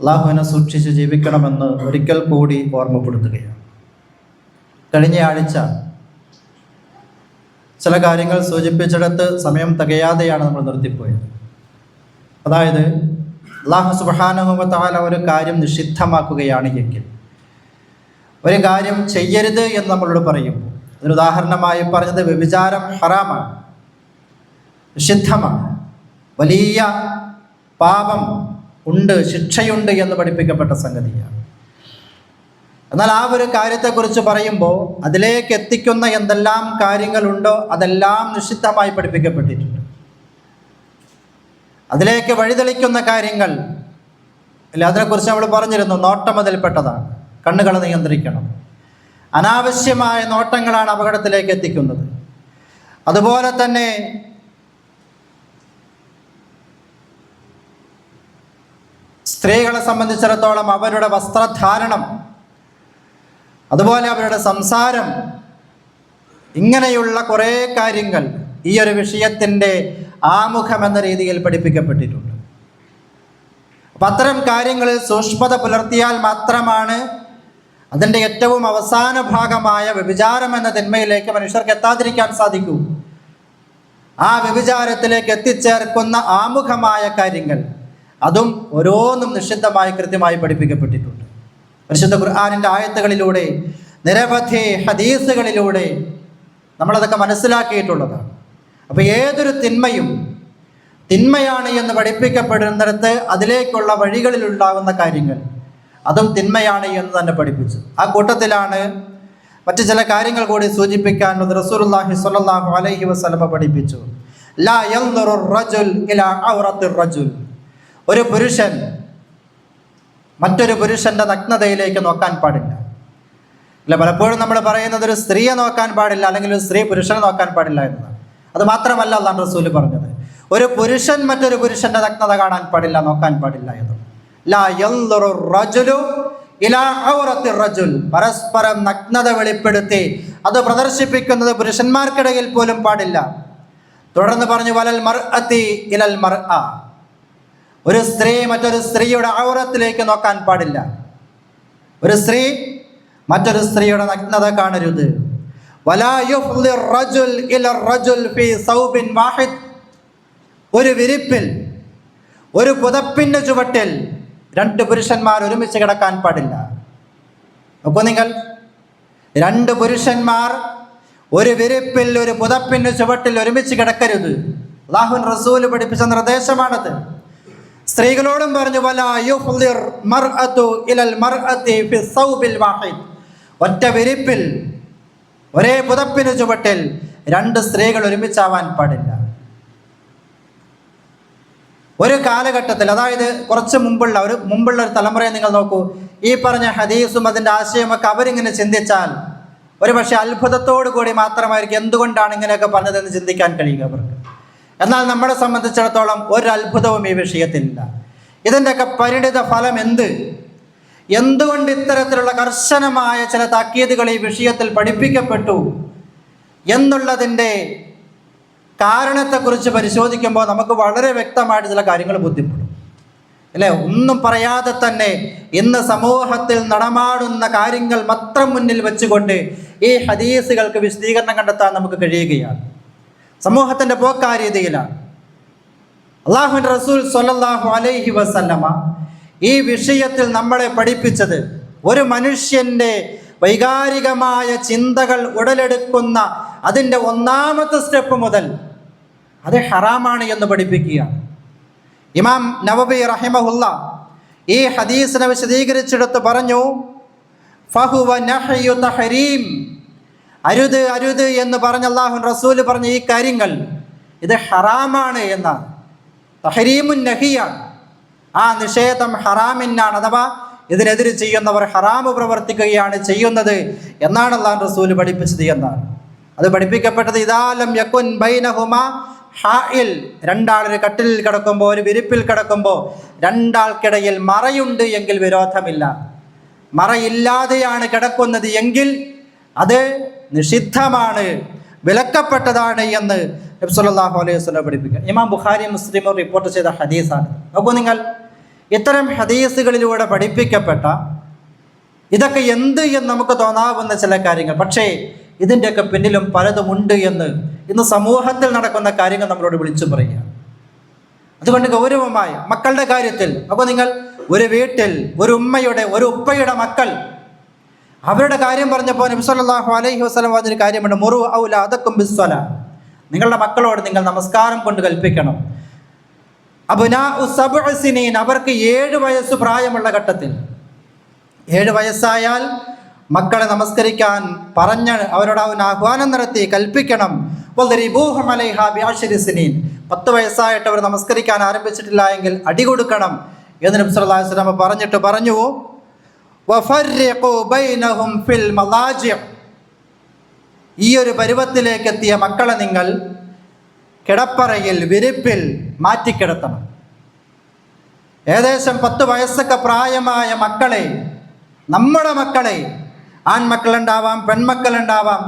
അല്ലാഹുവിനെ സൂക്ഷിച്ച് ജീവിക്കണമെന്ന് ഒരിക്കൽ കൂടി ഓർമ്മപ്പെടുത്തുകയാണ്. കഴിഞ്ഞ ആഴ്ച ചില കാര്യങ്ങൾ സൂചിപ്പിച്ചിടത്ത് സമയം തികയാതെയാണ് നമ്മൾ നിർത്തിപ്പോയത്. അതായത് അല്ലാഹു സുബ്ഹാനഹു വ തആല ഒരു കാര്യം നിഷിദ്ധമാക്കുകയാണ് എങ്കിൽ, ഒരു കാര്യം ചെയ്യരുത് എന്ന് നമ്മളോട് പറയും. ഒരു ഉദാഹരണമായി പറഞ്ഞത് വ്യഭിചാരം ഹറാമാണ്, നിഷിദ്ധമാണ്, വലിയ പാപം ഉണ്ട്, ശിക്ഷയുണ്ട് എന്ന് പഠിപ്പിക്കപ്പെട്ട സംഗതിയാണ്. എന്നാൽ ആ ഒരു കാര്യത്തെക്കുറിച്ച് പറയുമ്പോൾ അതിലേക്ക് എത്തിക്കുന്ന എന്തെല്ലാം കാര്യങ്ങളുണ്ടോ അതെല്ലാം നിഷിദ്ധമായി പഠിപ്പിക്കപ്പെട്ടിട്ടുണ്ട്. അതിലേക്ക് വഴിതെളിക്കുന്ന കാര്യങ്ങൾ അല്ല, അതിനെക്കുറിച്ച് നമ്മൾ പറഞ്ഞിരുന്നു. നോട്ടം അതിൽപ്പെട്ടതാണ്. കണ്ണുകളെ നിയന്ത്രിക്കണം. അനാവശ്യമായ നോട്ടങ്ങളാണ് അപകടത്തിലേക്ക് എത്തിക്കുന്നത്. അതുപോലെ തന്നെ സ്ത്രീകളെ സംബന്ധിച്ചിടത്തോളം അവരുടെ വസ്ത്രധാരണം, അതുപോലെ അവരുടെ സംസാരം, ഇങ്ങനെയുള്ള കുറേ കാര്യങ്ങൾ ഈ ഒരു വിഷയത്തിൻ്റെ ആമുഖം എന്ന രീതിയിൽ പഠിപ്പിക്കപ്പെട്ടിട്ടുണ്ട്. അപ്പം അത്തരം കാര്യങ്ങളിൽ സൂക്ഷ്മത പുലർത്തിയാൽ മാത്രമാണ് അതിൻ്റെ ഏറ്റവും അവസാന ഭാഗമായ വ്യഭിചാരം എന്ന തിന്മയിലേക്ക് മനുഷ്യർക്ക് എത്താതിരിക്കാൻ സാധിക്കൂ. ആ വ്യഭിചാരത്തിലേക്ക് എത്തിച്ചേർക്കുന്ന ആമുഖമായ കാര്യങ്ങൾ അതും ഓരോന്നും നിഷിദ്ധമായി കൃത്യമായി പഠിപ്പിക്കപ്പെട്ടിട്ടുണ്ട്. പരിശുദ്ധ ഖുർആനിൻ്റെ ആയത്തുകളിലൂടെ, നിരവധി ഹദീസുകളിലൂടെ നമ്മളതൊക്കെ മനസ്സിലാക്കിയിട്ടുള്ളതാണ്. അപ്പോൾ ഏതൊരു തിന്മയാണ് എന്ന് പഠിപ്പിക്കപ്പെടുന്നിടത്ത് അതിലേക്കുള്ള വഴികളിലുണ്ടാകുന്ന കാര്യങ്ങൾ അതും തിന്മയാണ് എന്ന് തന്നെ പഠിപ്പിച്ചു. ആ കൂട്ടത്തിലാണ് മറ്റു ചില കാര്യങ്ങൾ കൂടി സൂചിപ്പിക്കാനുള്ളത്. റസൂലുള്ളാഹി സ്വല്ലല്ലാഹു അലൈഹി വസല്ലം പഠിപ്പിച്ചു, ലാ യൻദുറു റജുൽ ഇലാ ഔറത്തിർ റജുൽ. ഒരു പുരുഷൻ മറ്റൊരു പുരുഷൻ്റെ നഗ്നതയിലേക്ക് നോക്കാൻ പാടില്ല. അല്ല, പലപ്പോഴും നമ്മൾ പറയുന്നത് ഒരു സ്ത്രീയെ നോക്കാൻ പാടില്ല, അല്ലെങ്കിൽ ഒരു സ്ത്രീ പുരുഷനെ നോക്കാൻ പാടില്ല എന്നതാണ്. അത് മാത്രമല്ല അല്ലാഹു റസൂൽ പറഞ്ഞത്, ഒരു പുരുഷൻ മറ്റൊരു പുരുഷൻ്റെ നഗ്നത കാണാൻ പാടില്ല, നോക്കാൻ പാടില്ല എന്ന്. ലാ യൻദുറു റജുലു ഇലാ ഔറത്തിർ റജുൽ. പരസ്പരം നഗ്നത വെളിപ്പെടുത്തി അത് പ്രദർശിപ്പിക്കുന്നത് പുരുഷന്മാർക്കിടയിൽ പോലും പാടില്ല. തുടർന്ന് പറഞ്ഞു, വലൽ മർഅതി ഇലൽ മർഅ. ഒരു സ്ത്രീ മറ്റൊരു സ്ത്രീയുടെ ഔറത്തിലേക്ക് നോക്കാൻ പാടില്ല. ഒരു സ്ത്രീ മറ്റൊരു സ്ത്രീയുടെ നഗ്നത കാണരുത്. വലാ യുഫ്ളി റജുൽ ഇലർ റജുൽ ഫീ സൗബിൻ വാഹിദ്. ഒരു വിരിപ്പിൽ, ഒരു പുതപ്പിൻ്റെ ചുവട്ടിൽ രണ്ട് പുരുഷന്മാർ ഒരുമിച്ച് കിടക്കാൻ പാടില്ല. അപ്പോൾ നിങ്ങൾ, രണ്ട് പുരുഷന്മാർ ഒരു വിരിപ്പിൽ, ഒരു പുതപ്പിൻ്റെ ചുവട്ടിൽ ഒരുമിച്ച് കിടക്കരുത്. അല്ലാഹുവിൻ റസൂൽ പഠിപ്പിച്ച നിർദ്ദേശമാണത്. സ്ത്രീകളോടും പറഞ്ഞു, വലാ യുഫ്ളിർ മർഅതു ഇലൽ മർഅതി ഫി സൗബിൽ വാഹിദ്. ഒറ്റ വിരിപ്പിൽ, ഒരേ പുതപ്പിന് ചുവട്ടിൽ രണ്ട് സ്ത്രീകൾ ഒരുമിച്ചാവാൻ പാടില്ല. ഒരു കാലഘട്ടത്തിൽ, അതായത് കുറച്ച് മുമ്പുള്ള ഒരു തലമുറയെ നിങ്ങൾ നോക്കൂ. ഈ പറഞ്ഞ ഹദീസും അതിൻ്റെ ആശയമൊക്കെ അവരിങ്ങനെ ചിന്തിച്ചാൽ ഒരു പക്ഷേ അത്ഭുതത്തോടു കൂടി മാത്രമായിരിക്കും എന്തുകൊണ്ടാണ് ഇങ്ങനെയൊക്കെ പറഞ്ഞതെന്ന് ചിന്തിക്കാൻ കഴിയുക അവർക്ക്. എന്നാൽ നമ്മളെ സംബന്ധിച്ചിടത്തോളം ഒരു അത്ഭുതവും ഈ വിഷയത്തിലില്ല. ഇതിൻ്റെയൊക്കെ പരിണിത ഫലം എന്തുകൊണ്ട് ഇത്തരത്തിലുള്ള കർശനമായ ചില താക്കീതുകൾ ഈ വിഷയത്തിൽ പഠിപ്പിക്കപ്പെട്ടു എന്നുള്ളതിൻ്റെ കാരണത്തെക്കുറിച്ച് പരിശോധിക്കുമ്പോൾ നമുക്ക് വളരെ വ്യക്തമായിട്ട് ചില കാര്യങ്ങൾ ബോധ്യപ്പെടും, അല്ലേ? ഒന്നും പറയാതെ തന്നെ ഇന്ന് സമൂഹത്തിൽ നടമാടുന്ന കാര്യങ്ങൾ മാത്രം മുന്നിൽ വെച്ചുകൊണ്ട് ഈ ഹദീസുകൾക്ക് വിശദീകരണം കണ്ടെത്താൻ നമുക്ക് കഴിയുകയാണ്. സമൂഹത്തിൻ്റെ പോക്കാരീതിയിലാണ്. അല്ലാഹുവിൻ്റെ റസൂൽ സ്വല്ലല്ലാഹു അലൈഹി വസല്ലമ ഈ വിഷയത്തിൽ നമ്മളെ പഠിപ്പിച്ചത്, ഒരു മനുഷ്യൻ്റെ വൈകാരികമായ ചിന്തകൾ ഉടലെടുക്കുന്ന അതിൻ്റെ ഒന്നാമത്തെ സ്റ്റെപ്പ് മുതൽ അത് ഹറാമാണ് എന്ന് പഠിപ്പിക്കുകയാണ്. ഇമാം നവവി റഹിമഹുല്ല ഈ ഹദീസിനെ വിശദീകരിച്ചെടുത്ത് പറഞ്ഞു, ഫഹുവ നഹ്യു തഹരീം. അരുത് അരുത് എന്ന് പറഞ്ഞ അല്ലാഹുവിൻ റസൂൽ പറഞ്ഞ ഈ കാര്യങ്ങൾ ഇത് ഹറാമാണ് എന്നാണ്. തഹരീമുൻ നഹിയാണ്. ആ നിഷേധം ഹറാമിനാണ്, അഥവാ ഇതിനെതിരെ ചെയ്യുന്നവർ ഹറാമ് പ്രവർത്തിക്കുകയാണ് ചെയ്യുന്നത് എന്നാണ് അല്ലാഹുവിൻ റസൂൽ പഠിപ്പിച്ചത് എന്നാണ്. അത് പഠിപ്പിക്കപ്പെട്ടത് ഇദാലം യകുൻ ബൈനഹുമാ ഹായിൽ. രണ്ടാളൊരു കട്ടിലിൽ കിടക്കുമ്പോൾ, ഒരു വിരിപ്പിൽ കിടക്കുമ്പോൾ രണ്ടാൾക്കിടയിൽ മറയുണ്ട് എങ്കിൽ വിരോധമില്ല. മറയില്ലാതെയാണ് കിടക്കുന്നത് എങ്കിൽ അത് നിഷിദ്ധമാണ്, വിലക്കപ്പെട്ടതാണ് എന്ന് നബി സല്ലല്ലാഹു അലൈഹി വസല്ലം പഠിപ്പിക്കുക. ഇമാം ബുഖാരി മുസ്ലിമും റിപ്പോർട്ട് ചെയ്ത ഹദീസാണ്. അപ്പോൾ നിങ്ങൾ ഇത്തരം ഹദീസുകളിലൂടെ പഠിപ്പിക്കപ്പെട്ട ഇതൊക്കെ എന്ത് എന്ന് നമുക്ക് തോന്നാവുന്ന ചില കാര്യങ്ങൾ, പക്ഷേ ഇതിൻ്റെയൊക്കെ പിന്നിലും പലതുമുണ്ട് എന്ന് ഇന്ന് സമൂഹത്തിൽ നടക്കുന്ന കാര്യങ്ങൾ നമ്മളോട് വിളിച്ചു പറയുക. അതുകൊണ്ട് ഗൗരവമായ മക്കളുടെ കാര്യത്തിൽ, അപ്പോൾ നിങ്ങൾ ഒരു വീട്ടിൽ ഒരു ഉമ്മയുടെ ഒരു ഉപ്പയുടെ മക്കൾ, അവരുടെ കാര്യം പറഞ്ഞപ്പോൾ നബി സല്ലല്ലാഹു അലൈഹി വസല്ലം പറഞ്ഞൊരു കാര്യമുണ്ട്, മുറു ഔലാദക്കും ബിസ്സലാ. നിങ്ങളുടെ മക്കളോട് നിങ്ങൾ നമസ്കാരം കൊണ്ട് കൽപ്പിക്കണം. അബ്നാഉ സബ്ഉ സിനീൻ, അവർക്ക് 7 വയസ്സ് പ്രായമുള്ള ഘട്ടത്തിൽ, 7 വയസ്സായാൽ മക്കളെ നമസ്കരിക്കാൻ പറഞ്ഞ് അവരോട് ആഹ്വാനം നടത്തി കൽപ്പിക്കണം. വദ്രിബൂഹും അലൈഹാ ബിഅശ്രി സിനീൻ, 10 വയസ്സായിട്ട് അവർ നമസ്കരിക്കാൻ ആരംഭിച്ചിട്ടില്ല എങ്കിൽ അടി കൊടുക്കണം എന്ന് നബി സല്ലല്ലാഹു അലൈഹി വസല്ലം പറഞ്ഞിട്ട് പറഞ്ഞു, വഫർരിഖു ബൈനഹും ഫിൽ മലാജി. ഈ ഒരു പരുവത്തിലേക്ക് എത്തിയ മക്കളെ നിങ്ങൾ കിടപ്പറയിൽ, വിരിപ്പിൽ മാറ്റിക്കിടത്തണം. ഏകദേശം 10 വയസ്സൊക്കെ പ്രായമായ മക്കളെ, നമ്മുടെ മക്കളെ, ആൺമക്കളുണ്ടാവാം, പെൺമക്കളുണ്ടാവാം,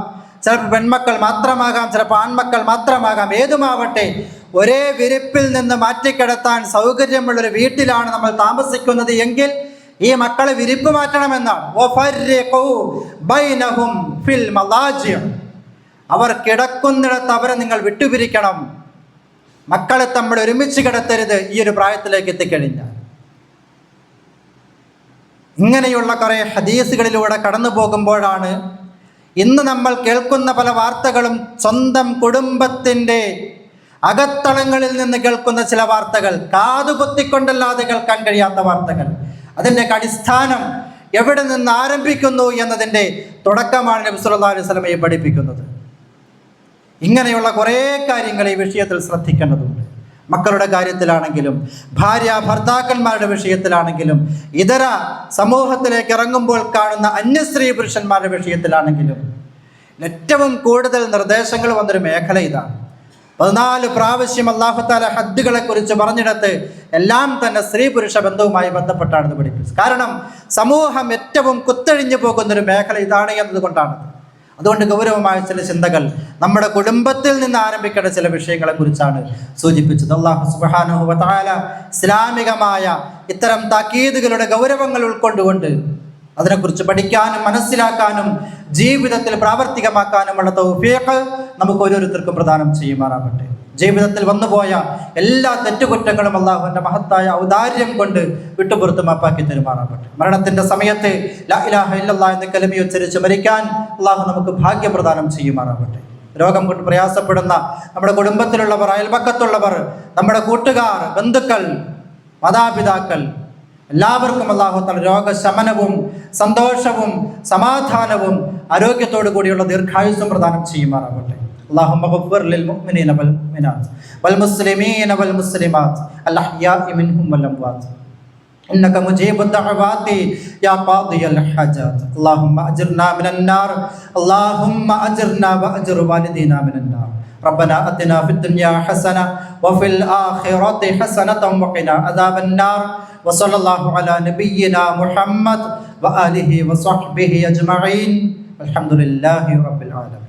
ചിലപ്പോൾ പെൺമക്കൾ മാത്രമാകാം, ചിലപ്പോൾ ആൺമക്കൾ മാത്രമാകാം, ഏതുമാവട്ടെ, ഒരേ വിരിപ്പിൽ നിന്ന് മാറ്റിക്കിടത്താൻ സൗകര്യമുള്ളൊരു വീട്ടിലാണ് നമ്മൾ താമസിക്കുന്നത് എങ്കിൽ ഈ മക്കളെ വിരിപ്പ് മാറ്റണമെന്നാണ്. അവർ കിടക്കുന്നിടത്ത് അവരെ നിങ്ങൾ വിട്ടുപിരിക്കണം. മക്കളെ തമ്മിൽ ഒരുമിച്ച് കിടത്തരുത് ഈ ഒരു പ്രായത്തിലേക്ക് എത്തിക്കഴിഞ്ഞാൽ. ഇങ്ങനെയുള്ള കുറേ ഹദീസുകളിലൂടെ കടന്നു പോകുമ്പോഴാണ് ഇന്ന് നമ്മൾ കേൾക്കുന്ന പല വാർത്തകളും സ്വന്തം കുടുംബത്തിൻ്റെ അകത്തളങ്ങളിൽ നിന്ന് കേൾക്കുന്ന ചില വാർത്തകൾ, കാതുപൊത്തിക്കൊണ്ടല്ലാതെ കേൾക്കാൻ കഴിയാത്ത വാർത്തകൾ. അതിൻ്റെ അടിസ്ഥാനം എവിടെ നിന്ന് ആരംഭിക്കുന്നു എന്നതിൻ്റെ തുടക്കമാണ് നബി സല്ലല്ലാഹു അലൈഹി വസല്ലം പഠിപ്പിക്കുന്നത്. ഇങ്ങനെയുള്ള കുറേ കാര്യങ്ങൾ ഈ വിഷയത്തിൽ ശ്രദ്ധിക്കേണ്ടതുണ്ട്. മക്കളുടെ കാര്യത്തിലാണെങ്കിലും, ഭാര്യ ഭർത്താക്കന്മാരുടെ വിഷയത്തിലാണെങ്കിലും, ഇതര സമൂഹത്തിലേക്ക് ഇറങ്ങുമ്പോൾ കാണുന്ന അന്യസ്ത്രീ പുരുഷന്മാരുടെ വിഷയത്തിലാണെങ്കിലും ഏറ്റവും കൂടുതൽ നിർദ്ദേശങ്ങൾ വന്നൊരു മേഖല ഇതാണ്. 14 പ്രാവശ്യം അല്ലാഹു തആല ഹദ്ദുകളെ കുറിച്ച് പറഞ്ഞിടത്ത് എല്ലാം തന്നെ സ്ത്രീ പുരുഷ ബന്ധവുമായി ബന്ധപ്പെട്ടാണ് പഠിപ്പിച്ചത്. കാരണം സമൂഹം ഏറ്റവും കുത്തഴിഞ്ഞു പോകുന്നൊരു മേഖല ഇതാണ് എന്നതുകൊണ്ടാണ്. അതുകൊണ്ട് ഗൗരവമായ ചില ചിന്തകൾ നമ്മുടെ കുടുംബത്തിൽ നിന്ന് ആരംഭിക്കേണ്ട ചില വിഷയങ്ങളെ കുറിച്ചാണ് സൂചിപ്പിച്ചത്. അല്ലാഹു സുബ്ഹാനഹു വ തആല ഇസ്ലാമികമായ ഇത്തരം താക്കീതുകളുടെ ഗൗരവങ്ങൾ ഉൾക്കൊണ്ടുകൊണ്ട് അതിനെക്കുറിച്ച് പഠിക്കാനും മനസ്സിലാക്കാനും ജീവിതത്തിൽ പ്രാവർത്തികമാക്കാനുമുള്ള തൗഫീഖ് നമുക്ക് ഓരോരുത്തർക്കും പ്രദാനം ചെയ്യുമാറാകട്ടെ. ജീവിതത്തിൽ വന്നുപോയ എല്ലാ തെറ്റുകുറ്റങ്ങളും അല്ലാഹുവിൻ്റെ മഹത്തായ ഔദാര്യം കൊണ്ട് വിട്ടുപുറത്ത് മാപ്പാക്കി തരുമാറാകട്ടെ. മരണത്തിൻ്റെ സമയത്ത് ലാ ഇലാഹ ഇല്ലല്ലാഹ് എന്ന കലിമ ഉച്ചരിച്ച് മരിക്കാൻ അല്ലാഹു നമുക്ക് ഭാഗ്യപ്രദാനം ചെയ്യുമാറാകട്ടെ. രോഗം കൊണ്ട് പ്രയാസപ്പെടുന്ന നമ്മുടെ കുടുംബത്തിലുള്ളവർ, അയൽപക്കത്തുള്ളവർ, നമ്മുടെ കൂട്ടുകാർ, ബന്ധുക്കൾ, മാതാപിതാക്കൾ, എല്ലാവർക്കും അല്ലാഹു തആല രോഗശമനവും സന്തോഷവും സമാധാനവും ആരോഗ്യത്തോടു കൂടിയുള്ള ദീർഘായുസ്സും പ്രദാനം ചെയ്യുമാറാകട്ടെ. اللهم اغفر للمؤمنين والمؤمنات والمسلمين والمسلمات الأحياء منهم والأموات إنك مجيب الدعوات يا قاضي الحاجات. اللهم أجرنا من النار، اللهم أجرنا وأجر والدينا من النار. ربنا آتنا في الدنيا حسنة وفي الآخرة حسنة وقنا عذاب النار. وصلى الله على نبينا محمد وآله وصحبه أجمعين. الحمد لله رب العالمين.